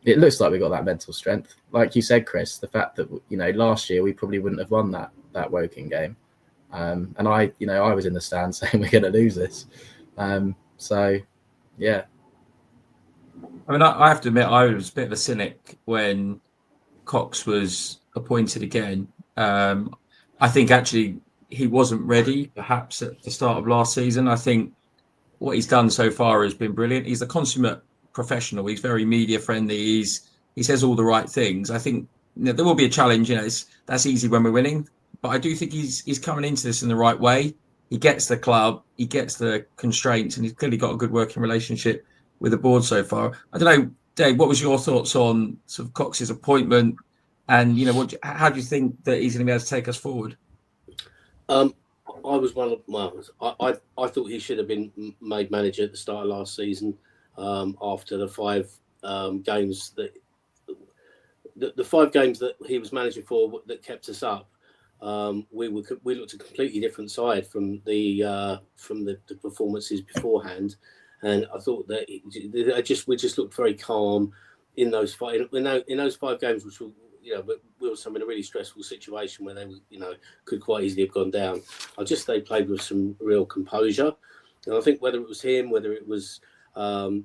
It looks like we got that mental strength. Like you said, Chris, the fact that, you know, last year we probably wouldn't have won that Woking game. And I was in the stand saying we're going to lose this. So, yeah. I mean, I have to admit, I was a bit of a cynic when Cox was appointed again. I think actually he wasn't ready, perhaps at the start of last season. I think what he's done so far has been brilliant. He's a consummate professional. He's very media friendly. He says all the right things. I think, you know, there will be a challenge. You know, that's easy when we're winning, but I do think he's coming into this in the right way. He gets the club, he gets the constraints, and he's clearly got a good working relationship with the board so far. I don't know, Dave, what was your thoughts on sort of Cox's appointment, and, you know, how do you think that he's going to be able to take us forward? I was I thought he should have been made manager at the start of last season. After the 5 games that the 5 games that he was manager for that kept us up, we looked a completely different side from the performances beforehand, and I thought that we just looked very calm in those 5 games, which were, you know, but Wealdstone in a really stressful situation where they, you know, could quite easily have gone down. They played with some real composure, and I think whether it was him, whether it was the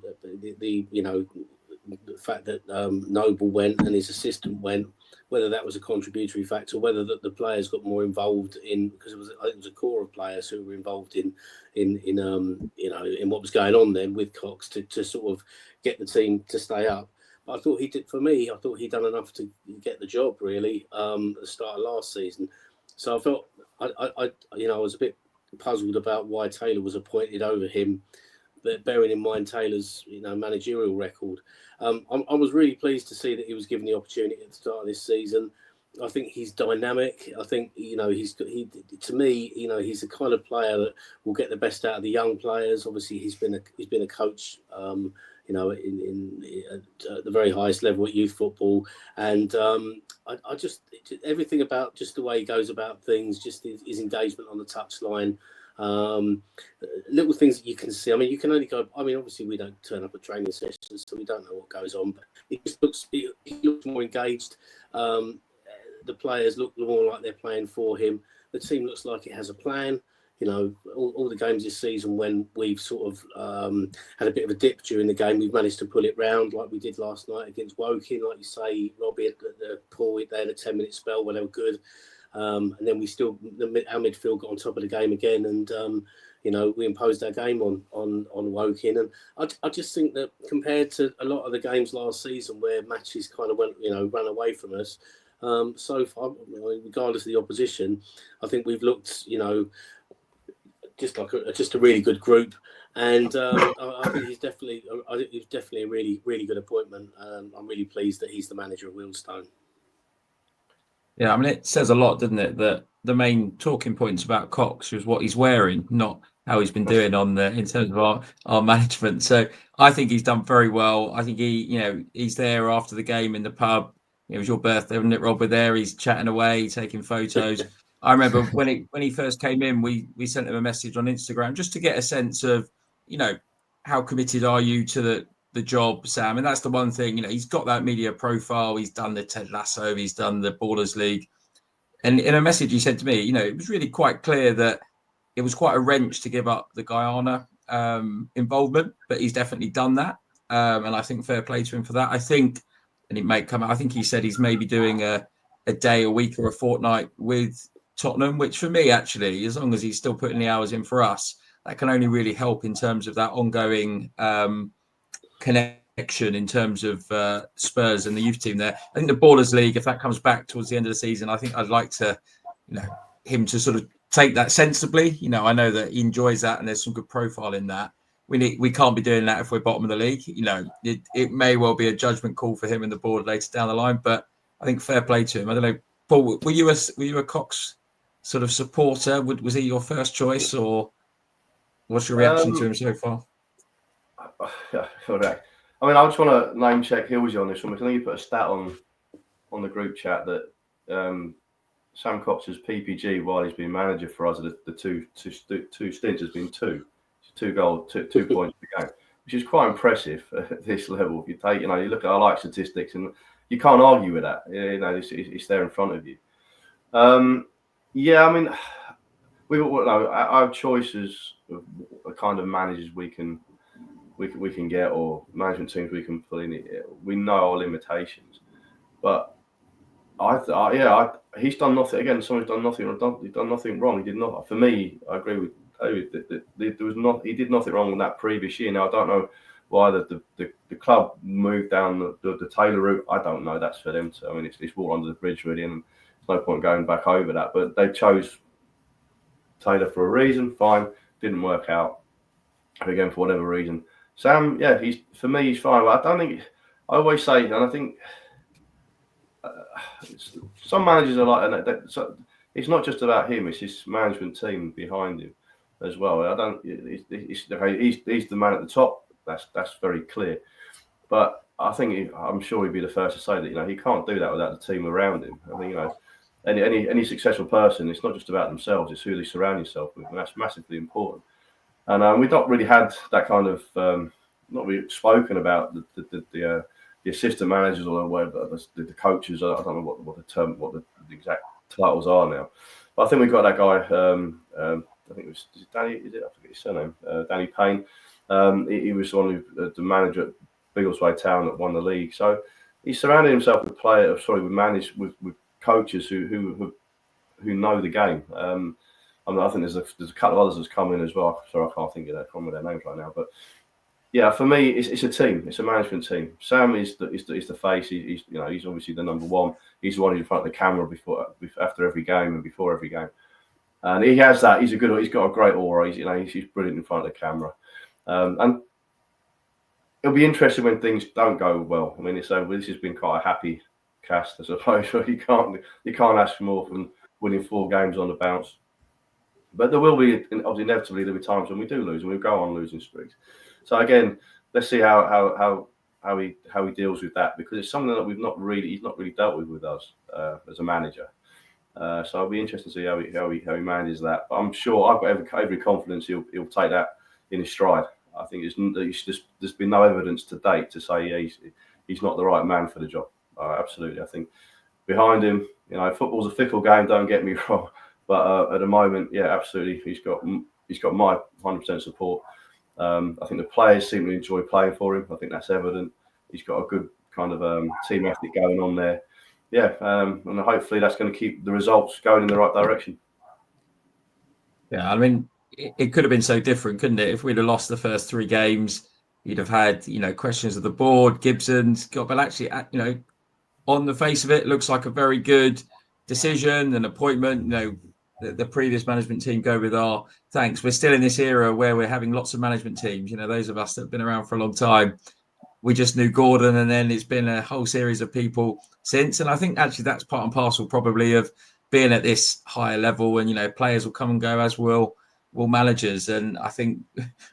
fact that Noble went and his assistant went, whether that was a contributory factor, whether that the players got more involved in, because it was a core of players who were involved in what was going on then with Cox to sort of get the team to stay up. I thought he'd done enough to get the job, really, at the start of last season. So I felt I was a bit puzzled about why Taylor was appointed over him, but bearing in mind Taylor's, you know, managerial record. I was really pleased to see that he was given the opportunity at the start of this season. I think he's dynamic. I think, you know, to me, you know, he's the kind of player that will get the best out of the young players. Obviously, he's been a coach, you know, at the very highest level at youth football, and I just everything about just the way he goes about things, just his engagement on the touchline, little things that you can see. I mean, you can only go. I mean, obviously we don't turn up at training sessions, so we don't know what goes on. But he looks more engaged. The players look more like they're playing for him. The team looks like it has a plan. You know, all the games this season when we've sort of had a bit of a dip during the game, we've managed to pull it round like we did last night against Woking. Like you say, Robbie, at the Paul, they had a 10-minute spell where they were good. And then our midfield got on top of the game again, and you know, we imposed our game on Woking. And I just think that compared to a lot of the games last season where matches kind of ran away from us, so far, regardless of the opposition, I think we've looked, you know, just a really good group. And I think he's definitely a really, really good appointment. I'm really pleased that he's the manager of Wealdstone. Yeah, I mean, it says a lot, doesn't it, that the main talking points about Cox was what he's wearing, not how he's been doing in terms of our management. So I think he's done very well. I think he's there after the game in the pub. It was your birthday, wasn't it, Rob? We're there. He's chatting away, taking photos. I remember when he first came in, we sent him a message on Instagram just to get a sense of, you know, how committed are you to the job, Sam? And that's the one thing, you know, he's got that media profile. He's done the Ted Lasso. He's done the Ballers League. And in a message he said to me, you know, it was really quite clear that it was quite a wrench to give up the Guyana involvement, but he's definitely done that. And I think fair play to him for that. I think, and it may come out, I think he said he's maybe doing a day, a week or a fortnight with Tottenham, which for me, actually, as long as he's still putting the hours in for us, that can only really help in terms of that ongoing connection in terms of Spurs and the youth team there. I think the Ballers League, if that comes back towards the end of the season, I think I'd like to, you know, him to sort of take that sensibly. You know, I know that he enjoys that and there's some good profile in that. We can't be doing that if we're bottom of the league. You know, it may well be a judgment call for him and the board later down the line, but I think fair play to him. I don't know, Paul, were you a Cox sort of supporter? Was he your first choice, or what's your reaction to him so far? Yeah, I mean, I just want to name check Hillsy on this one, because I think you put a stat on the group chat that Sam Cox's PPG while he's been manager for us, the two stints has been 2 goals, 2 points per game, which is quite impressive at this level. If you take, you look at our statistics, and you can't argue with that. It's there in front of you. Yeah, I mean, our choices of the kind of managers we can get, or management teams we can put in. We know our limitations, but he's done nothing. Again, someone's done nothing. He's done nothing wrong. He did not. For me, I agree with David that there was not. He did nothing wrong in that previous year. Now I don't know why the club moved down the Taylor route. I don't know. That's for them to. I mean, it's water under the bridge really, and there's no point going back over that. But they chose Taylor for a reason. Fine, didn't work out. Again, for whatever reason. Sam, yeah, for me, he's fine. But I don't think. I always say, and I think. Some managers are like that. So it's not just about him; it's his management team behind him as well. I don't. He's the man at the top. That's very clear. But I think I'm sure he'd be the first to say that he can't do that without the team around him. I think any successful person, it's not just about themselves; it's who they surround yourself with, and that's massively important. And we've not really had that kind of not really spoken about the assistant managers or whatever, the coaches. I don't know what the exact titles are now. But I think we've got that guy. I think it was Danny. I forget his surname. Danny Payne. He was the manager at Wealdstone Town that won the league. So he surrounded himself with with coaches who know the game. I mean, I think there's a couple of others that's come in as well. Sorry, I can't think of their names right now, but. Yeah, for me, it's a team. It's a management team. Sam is the face. He's obviously the number one. He's the one who's in front of the camera after every game and before every game, and he has that. He's got a great aura. He's brilliant in front of the camera, and it'll be interesting when things don't go well. I mean, this has been quite a happy cast, I suppose. You can't ask for more from winning 4 games on the bounce, but there will be inevitably there'll be times when we do lose and we go on losing streaks. So again, let's see how he deals with that, because it's something that he's not really dealt with us as a manager. So it'll be interesting to see how he manages that. But I'm sure I've got every confidence he'll take that in his stride. I think there's been no evidence to date to say he's not the right man for the job. Absolutely, I think behind him, football's a fickle game. Don't get me wrong, but at the moment, yeah, absolutely, he's got my 100% support. I think the players seem to enjoy playing for him. I think that's evident. He's got a good kind of team ethic going on there. Yeah, and hopefully that's going to keep the results going in the right direction. Yeah, I mean, it could have been so different, couldn't it? If we'd have lost the first 3 games, you'd have had, questions of the board. Gibson's got, but actually, on the face of it, looks like a very good decision and appointment. The previous management team go with our thanks. We're still in this era where we're having lots of management teams. Those of us that have been around for a long time, we just knew Gordon, and then it's been a whole series of people since. And I think actually that's part and parcel probably of being at this higher level. And players will come and go, as will managers. And I think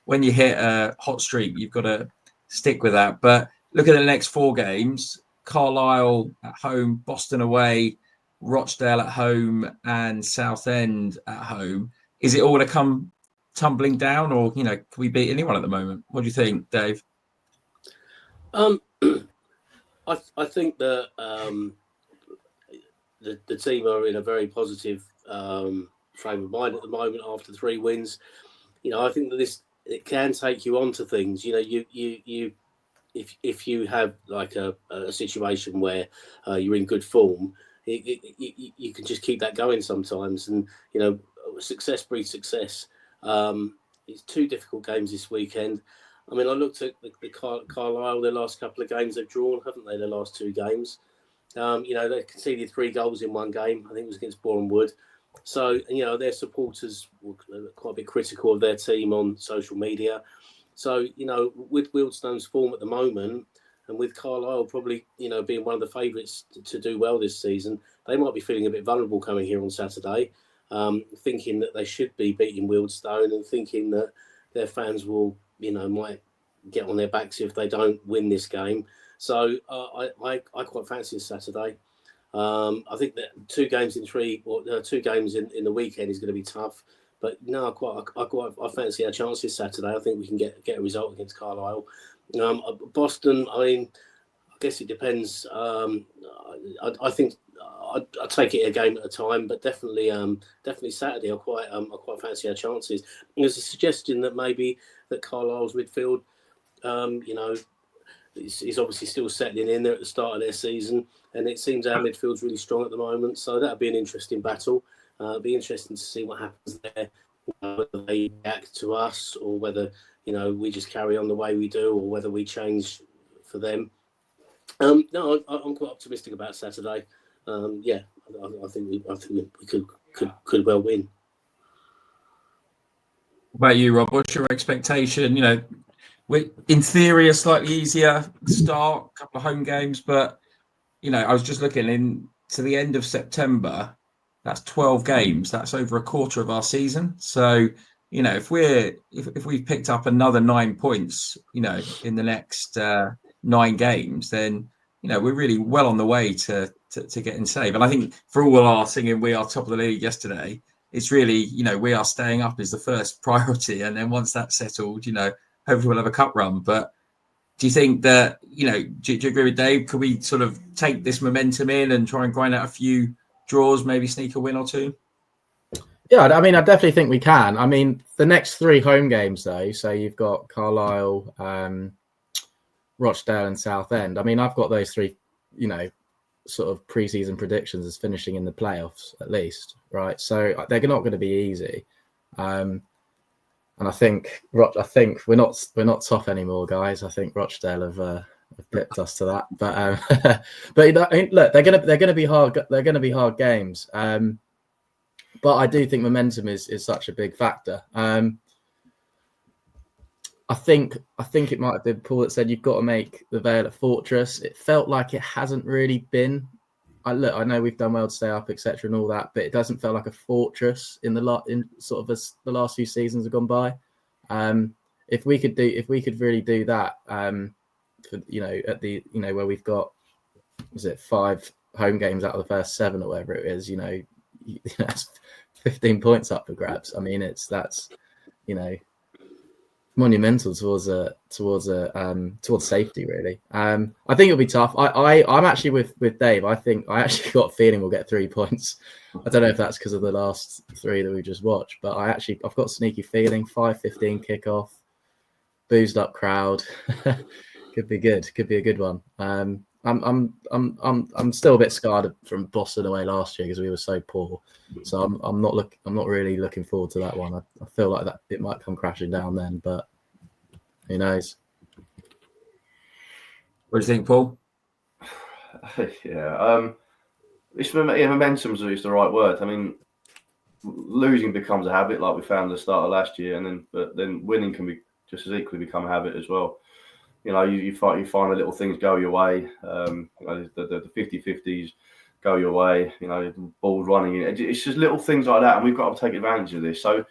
when you hit a hot streak, you've got to stick with that. But look at the next 4 games: Carlisle at home, Boston away, Rochdale at home, and Southend at home. Is it all to come tumbling down, or can we beat anyone at the moment? What do you think, Dave? I think that the team are in a very positive frame of mind at the moment after 3 wins. I think that it can take you on to things. If you have like a situation where you're in good form, you can just keep that going sometimes, and success breeds success. It's 2 difficult games this weekend. I mean, I looked at the Carlisle, their last couple of games they've drawn, haven't they? Their last 2 games. They conceded 3 goals in 1 game. I think it was against Boreham Wood. So, their supporters were quite a bit critical of their team on social media. So, with Wealdstone's form at the moment, And with Carlisle probably, being one of the favourites to do well this season, they might be feeling a bit vulnerable coming here on Saturday, thinking that they should be beating Wealdstone and thinking that their fans will, might get on their backs if they don't win this game. So I quite fancy this Saturday. I think that 2 games in 3 or 2 games in the weekend is going to be tough. But no, I fancy our chances Saturday. I think we can get a result against Carlisle. Boston, I guess it depends. I think I take it a game at a time, but definitely Saturday. I quite fancy our chances. There's a suggestion that maybe that Carlisle's midfield, is obviously still settling in there at the start of their season, and it seems our midfield's really strong at the moment. So that'll be an interesting battle. It'll be interesting to see what happens there, whether they react to us or whether we just carry on the way we do, or whether we change for them. No, I'm quite optimistic about Saturday. I think we could well win. What about you, Rob? What's your expectation? We, in theory, a slightly easier start, a couple of home games, but I was just looking into the end of September. That's 12 games. That's over a quarter of our season. So, if we've picked up another 9 points, in the next 9 games, then we're really well on the way to getting safe. And I think for all our singing, we are top of the league yesterday. It's really, we are staying up is the first priority, and then once that's settled, hopefully we'll have a cup run. But do you think that, do you agree with Dave? Could we sort of take this momentum in and try and grind out a few draws, maybe sneak a win or 2? Yeah, I mean, I definitely think we can. I mean, the next 3 home games, though, so you've got Carlisle, Rochdale and Southend. I mean, I've got those 3, sort of pre-season predictions as finishing in the playoffs at least, right? So they're not going to be easy. And I think we're not top anymore, guys. I think Rochdale have pipped us to that. But look, they're gonna be hard. They're gonna be hard games. But I do think momentum is such a big factor. I think it might have been Paul that said you've got to make the Vale a fortress. It felt like it hasn't really been. I know we've done well to stay up, etc., and all that, but it doesn't feel like a fortress in sort of as the last few seasons have gone by. If we could really do that, at the where we've got, was it 5 home games out of the first 7 or whatever it is, that's 15 points up for grabs. I mean, that's monumental towards safety, really. I think it'll be tough. I'm actually with Dave. I actually got a feeling we'll get 3 points. I don't know if that's because of the last 3 that we just watched, but I've got a sneaky feeling. 5:15 kickoff, boozed up crowd. Could be good. Could be a good one. I'm still a bit scarred from Boston away last year because we were so poor. So I'm not really looking forward to that one. I feel like that it might come crashing down then, but who knows? What do you think, Paul? Yeah, momentum is the right word. I mean, losing becomes a habit, like we found at the start of last year, but then winning can be just as equally become a habit as well. You find the little things go your way. The 50-50s go your way. The ball's running in. It's just little things like that, and we've got to take advantage of this. So,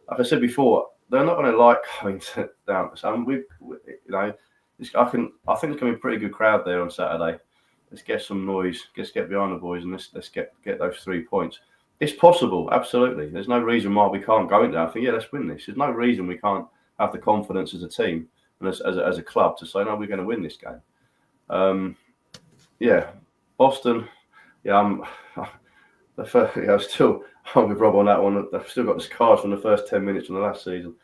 like I said before, they're not going to like coming down to Sam. I think it's going to be a pretty good crowd there on Saturday. Let's get some noise. Let's get behind the boys, and let's get those 3 points. It's possible, absolutely. There's no reason why we can't go in there. I think, let's win this. There's no reason we can't have the confidence as a team and as a club to say, no, we're going to win this game. Boston. I'm with Rob on that one. I've still got the scars from the first 10 minutes from the last season,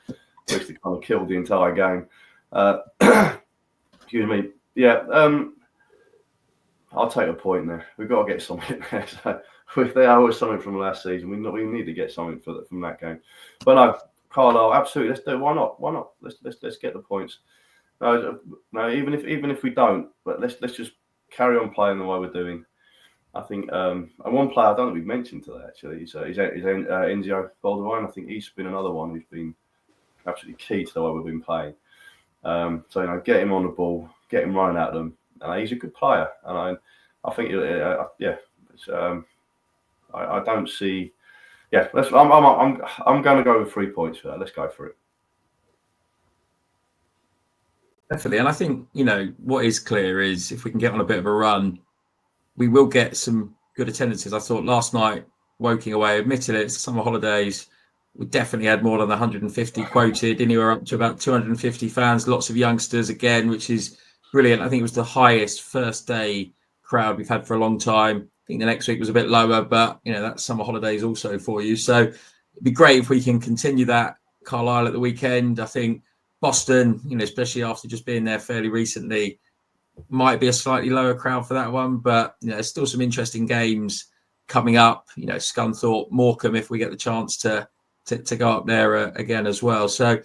which they kind of killed the entire game. Excuse me. I'll take a point there. We've got to get something there. So if there was something from last season, we need to get something from that game. But no, Carlisle, absolutely. Let's do it. Why not? Let's get the points. No, even if we don't, but let's just carry on playing the way we're doing. I think and one player I don't think we've mentioned today actually is Enzio Baldwin. I think he's been another one who's been absolutely key to the way we've been playing. So get him on the ball, get him running at them, he's a good player, and I think I don't see. Yeah, I'm going to go with 3 points for that. Let's go for it. Definitely, and I think what is clear is if we can get on a bit of a run, we will get some good attendances. I thought last night, Woking away, admitted it's summer holidays, we definitely had more than 150 quoted, anywhere up to about 250 fans, lots of youngsters again, which is brilliant. I think it was the highest first day crowd we've had for a long time. I think the next week was a bit lower, but that's summer holidays also for you. So it'd be great if we can continue that. Carlisle at the weekend, I think Boston, especially after just being there fairly recently, might be a slightly lower crowd for that one, but there's still some interesting games coming up. Scunthorpe, Morecambe, if we get the chance to go up there again as well. So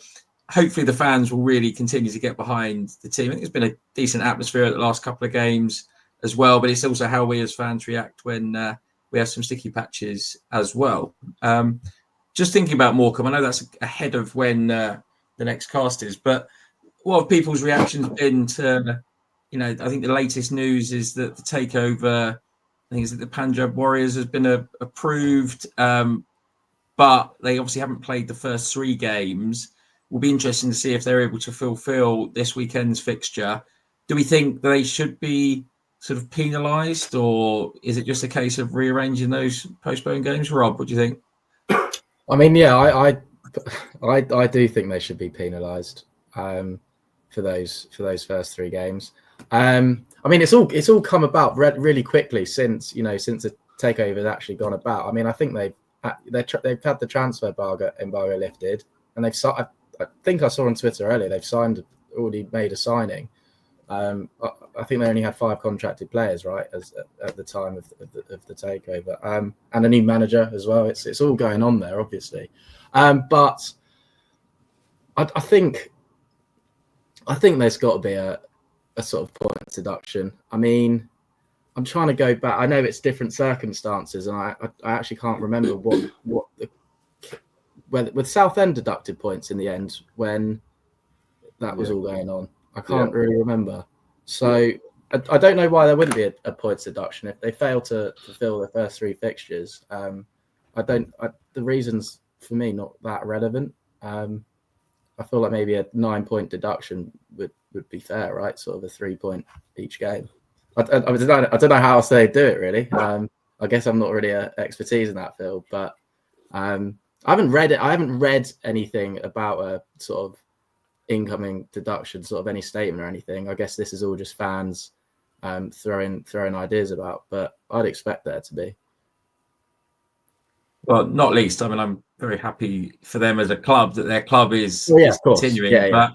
hopefully the fans will really continue to get behind the team. I think it's been a decent atmosphere at the last couple of games as well, but it's also how we as fans react when we have some sticky patches as well. Just thinking about Morecambe, I know that's ahead of when the next cast is, but what have people's reactions been to, I think the latest news is that the takeover, I think it's that the Punjab Warriors has been approved, but they obviously haven't played the first 3 games. Will be interesting to see if they're able to fulfill this weekend's fixture. Do we think they should be sort of penalised, or is it just a case of rearranging those postponed games? Rob, what do you think? I mean, yeah, I do think they should be penalised for those first 3 games. I mean, it's all come about really quickly since the takeover has actually gone about. I mean, I think they've had the transfer embargo lifted, and I think I saw on Twitter earlier they've already made a signing. I think they only had 5 contracted players, right, at the time of the takeover, and a new manager as well. It's all going on there, obviously, but I think there's got to be a sort of point deduction. I mean, I'm trying to go back. I know it's different circumstances, and I actually can't remember whether Southend deducted points in the end when that was all going on. I can't really remember. So I don't know why there wouldn't be a points deduction if they fail to fulfill the first 3 fixtures. The reasons for me not that relevant. I feel like maybe a 9-point deduction would be fair, right? Sort of a 3-point each game. I don't know how else they do it really. I guess I'm not really an expertise in that field, but I haven't read it. I haven't read anything about a sort of incoming deduction, sort of any statement or anything. I guess this is all just fans throwing ideas about, but I'd expect there to be. Well, not least, I mean, I'm very happy for them as a club that their club is continuing. But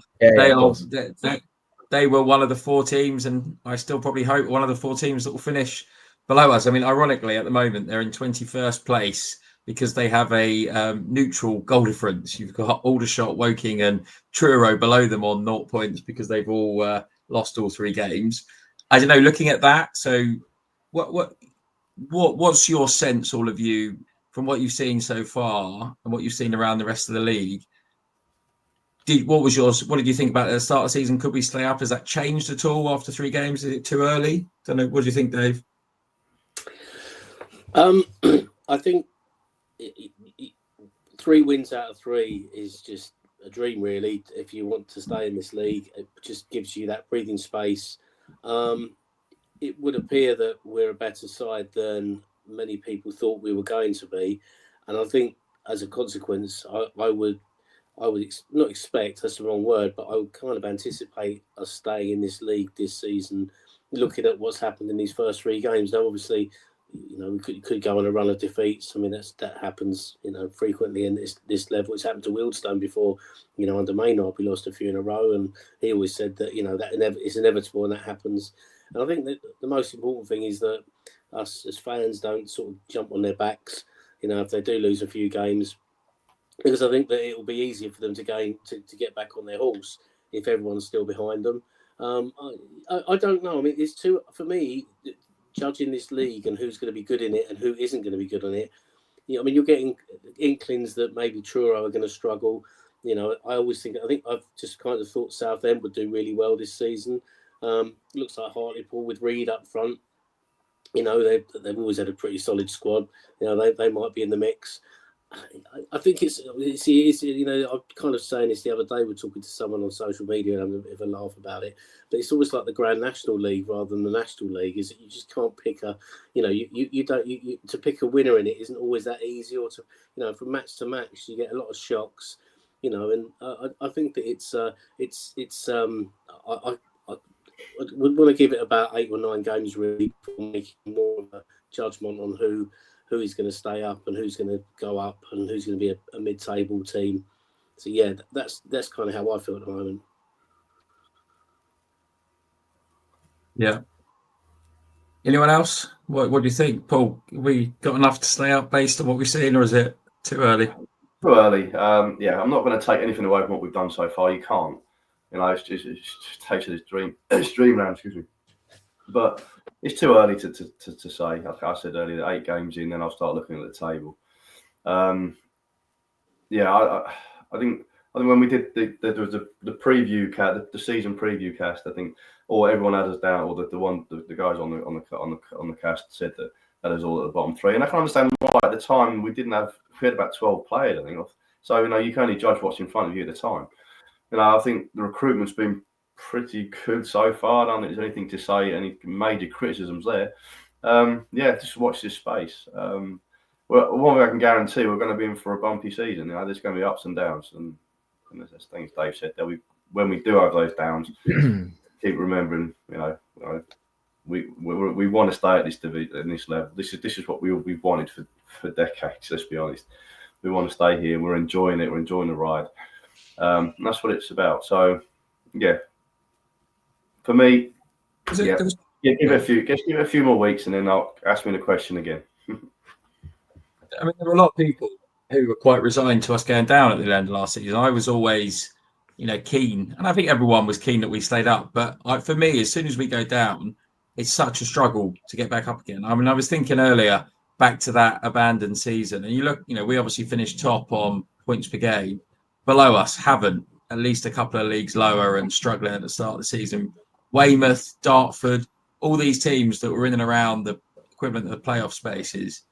they were one of the 4 teams, and I still probably hope one of the 4 teams that will finish below us. I mean, ironically, at the moment, they're in 21st place because they have a neutral goal difference. You've got Aldershot, Woking, and Truro below them on 0 points because they've all lost all 3 games. I don't know. Looking at that, so what's your sense, all of you, from what you've seen so far and what you've seen around the rest of the league? What did you think about the start of the season? Could we stay up? Has that changed at all after 3 games? Is it too early? Don't know. What do you think, Dave? I think 3 wins out of 3 is just a dream, really. If you want to stay in this league, it just gives you that breathing space. It would appear that we're a better side than many people thought we were going to be, and I think as a consequence, I would not expect, that's the wrong word, but I would kind of anticipate us staying in this league this season, looking at what's happened in these first 3 games. Now, obviously, we could go on a run of defeats. I mean, that happens, frequently in this level. It's happened to Wealdstone before, under Maynard, we lost a few in a row, and he always said that, that it's inevitable and that happens. And I think that the most important thing is that us as fans don't sort of jump on their backs, if they do lose a few games, because I think that it will be easier for them to get back on their horse if everyone's still behind them. I don't know. I mean, it's too, for me, judging this league and who's going to be good in it and who isn't going to be good in it. I mean, you're getting inklings that maybe Truro are going to struggle. I think I've just kind of thought Southend would do really well this season. Looks like Hartlepool with Reed up front. They've always had a pretty solid squad. They might be in the mix. I think it's I kind of saying this the other day. We're talking to someone on social media and having a bit of a laugh about it. But it's almost like the Grand National League rather than the National League. Is that you just can't pick a, to pick a winner in it isn't always that easy. Or to, from match to match, you get a lot of shocks. And I think that I would want to give it about 8 or 9 games really before making more of a judgment on who is going to stay up and who's going to go up and who's going to be a mid-table team. So yeah, that's kind of how I feel at the moment. Yeah. Anyone else? What do you think, Paul? Have we got enough to stay up based on what we've seen, or is it too early? Too early. Yeah, I'm not going to take anything away from what we've done so far. You can't. It just takes this dreamland. Excuse me. But it's too early to say. Like I said earlier, 8 games in, then I'll start looking at the table. I think when we did the preview cast, the season preview cast, I think, or everyone had us down, or the guys on the cast said that had us all at the bottom 3, and I can understand why. At the time we had about 12 players, I think. So you can only judge what's in front of you at the time. I think the recruitment's been pretty good so far. I don't think there's anything to say, any major criticisms there. Just watch this space. Well, one thing I can guarantee, we're going to be in for a bumpy season. There's going to be ups and downs, and there's things Dave said that when we do have those downs, keep remembering, we want to stay at this level. This is what we've wanted for decades. Let's be honest. We want to stay here. We're enjoying it. We're enjoying the ride. And that's what it's about. So, yeah. For me, give it a few more weeks, and then I'll ask me the question again. I mean, there were a lot of people who were quite resigned to us going down at the end of last season. I was always, keen, and I think everyone was keen that we stayed up. But for me, as soon as we go down, it's such a struggle to get back up again. I mean, I was thinking earlier back to that abandoned season, and you look, we obviously finished top on points per game. Below us haven't, at least a couple of leagues lower and struggling at the start of the season. Weymouth, Dartford, all these teams that were in and around the equivalent of the playoff spaces,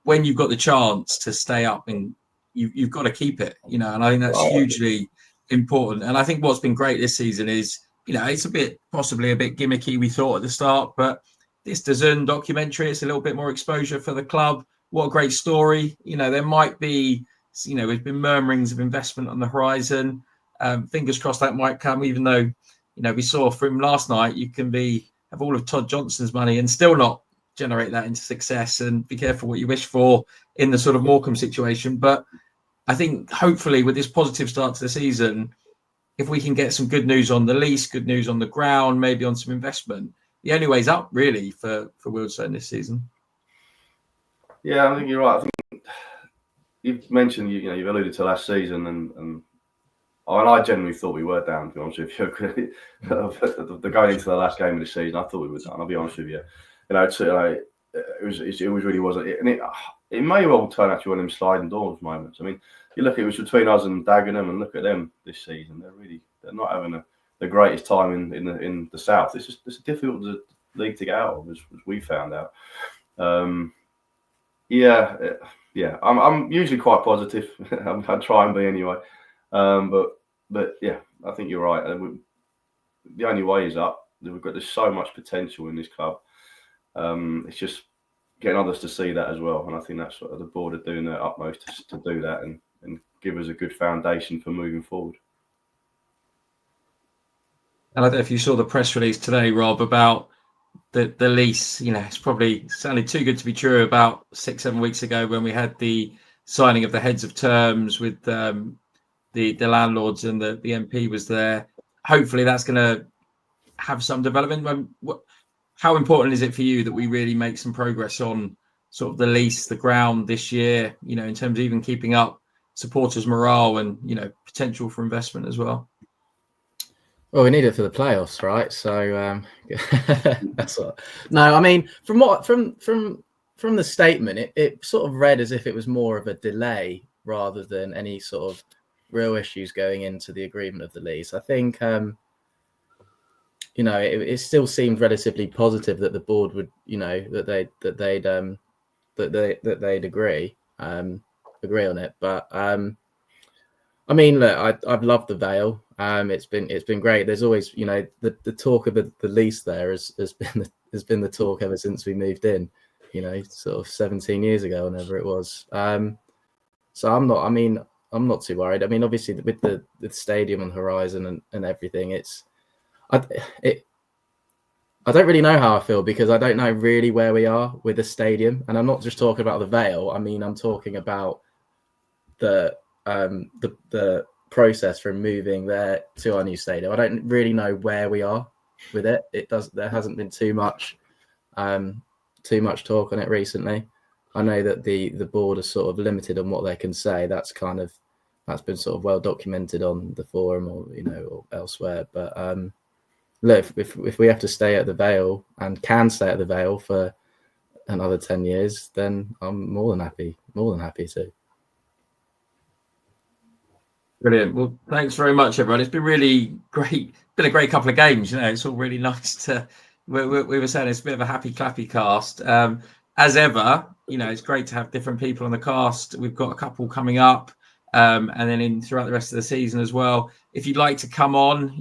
when you've got the chance to stay up, and you've got to keep it, and I think that's hugely important. And I think what's been great this season is, it's possibly a bit gimmicky, we thought at the start, but this DAZN documentary, it's a little bit more exposure for the club. What a great story. There might be, there's been murmurings of investment on the horizon. Fingers crossed that might come, even though, we saw from last night, you can have all of Todd Johnson's money and still not generate that into success, and be careful what you wish for in the sort of Morecambe situation. But I think hopefully with this positive start to the season, if we can get some good news on the lease, good news on the ground, maybe on some investment, the only way's up really for Wealdstone this season. Yeah, I think you're right. I think you've mentioned, you've alluded to last season, and I genuinely thought we were down, to be honest with you. Going into the last game of the season, I thought we were down, I'll be honest with you. It really wasn't. And it may well turn out to one of them sliding doors moments. I mean, you look, it was between us and Dagenham, and look at them this season. They're not having the greatest time in the south. It's a difficult league to get out of, as we found out. I'm usually quite positive. I try and be anyway. But yeah, I think you're right. The only way is up. There's so much potential in this club. It's just getting others to see that as well. And I think that's what the board are doing their utmost to do that and give us a good foundation for moving forward. And I don't know if you saw the press release today, Rob, about the lease. It's probably sounded too good to be true about 6-7 weeks ago when we had the signing of the heads of terms with the landlords, and the MP was there. Hopefully that's going to have some development. How important is it for you that we really make some progress on sort of the lease, the ground this year, in terms of even keeping up supporters' morale and, potential for investment as well? Well, we need it for the playoffs, right? So that's what. No, I mean, from the statement, it sort of read as if it was more of a delay rather than any sort of real issues going into the agreement of the lease. I think it still seemed relatively positive that the board would, that they'd agree on it. But I mean, look, I've loved the Vale. It's been great. There's always, the talk of the lease there has been the talk ever since we moved in, sort of 17 years ago, whenever it was. So I'm not too worried. I mean, obviously with the stadium on the horizon and everything, I don't really know how I feel, because I don't know really where we are with the stadium, and I'm not just talking about the Vale. I mean, I'm talking about the process from moving there to our new stadium. I don't really know where we are with it. There hasn't been too much talk on it recently. I know that the board is sort of limited on what they can say. That's been sort of well documented on the forum or elsewhere. But look, if we have to stay at the Vale and can stay at the Vale for another 10 years, then I'm more than happy to. Brilliant. Well, thanks very much, everyone. It's been really great. Been a great couple of games. It's all really nice to. We were saying it's a bit of a happy clappy cast. As ever, it's great to have different people on the cast. We've got a couple coming up, and then throughout the rest of the season as well. If you'd like to come on,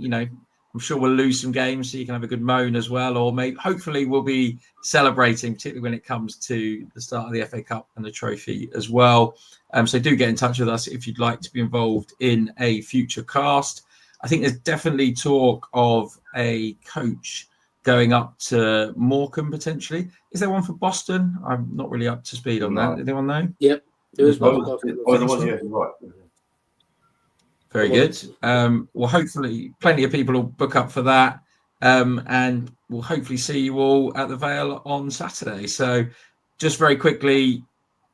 I'm sure we'll lose some games, so you can have a good moan as well, or hopefully we'll be celebrating, particularly when it comes to the start of the FA Cup and the trophy as well. So do get in touch with us if you'd like to be involved in a future cast. I think there's definitely talk of a coach going up to Morecambe potentially. Is there one for Boston? I'm not really up to speed on that. Did anyone know? Yep, there is one. Right. Very good. Well, hopefully plenty of people will book up for that. And we'll hopefully see you all at the Vale on Saturday. So just very quickly,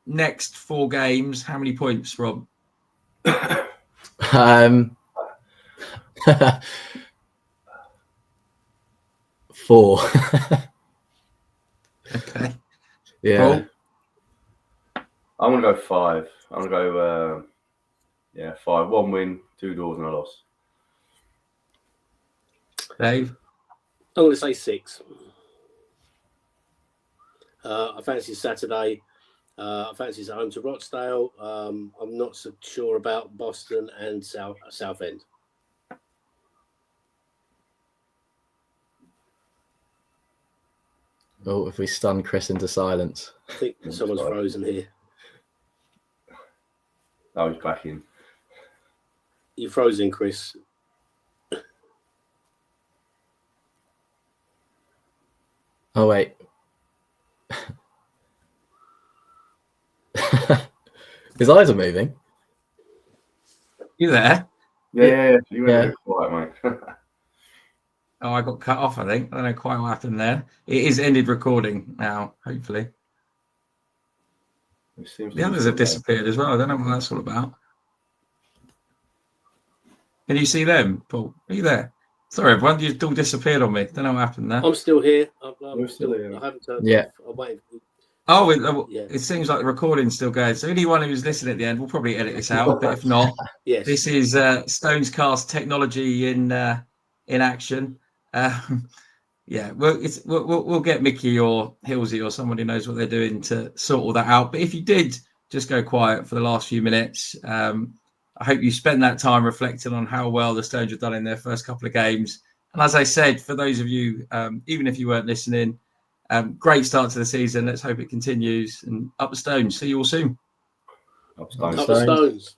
next 4 games, how many points, Rob? 4. Okay. Yeah. Paul? I'm going to go 5. I'm going to go, 5. 1 win, 2 draws and a loss. Dave? I'm going to say 6. I fancy Saturday. I fancy it's at home to Rochdale. I'm not so sure about Boston and Southend. Oh, if we stun Chris into silence. I think someone's frozen here. I was back in. You're frozen, Chris. Oh, wait. His eyes are moving. You there? Yeah. You were a bit quiet, mate. Oh, I got cut off, I think. I don't know quite what happened there. It is ended recording now, hopefully. The others have disappeared as well. I don't know what that's all about. Can you see them, Paul? Are you there? Sorry, everyone. You all disappeared on me. Don't know what happened there. I'm still here. I'm still here. I haven't turned Yeah. off. I'm waiting. It seems like the recording's still going. So anyone who's listening at the end, we'll probably edit this out. But if not, Yes. This is StonesCast technology in action. We'll get Mickey or Hilsey or someone who knows what they're doing to sort all that out. But if you did just go quiet for the last few minutes, I hope you spent that time reflecting on how well the Stones have done in their first couple of games. And as I said, for those of you, even if you weren't listening, great start to the season. Let's hope it continues. And up the Stones. See you all soon. Up Stones. Up the Stones.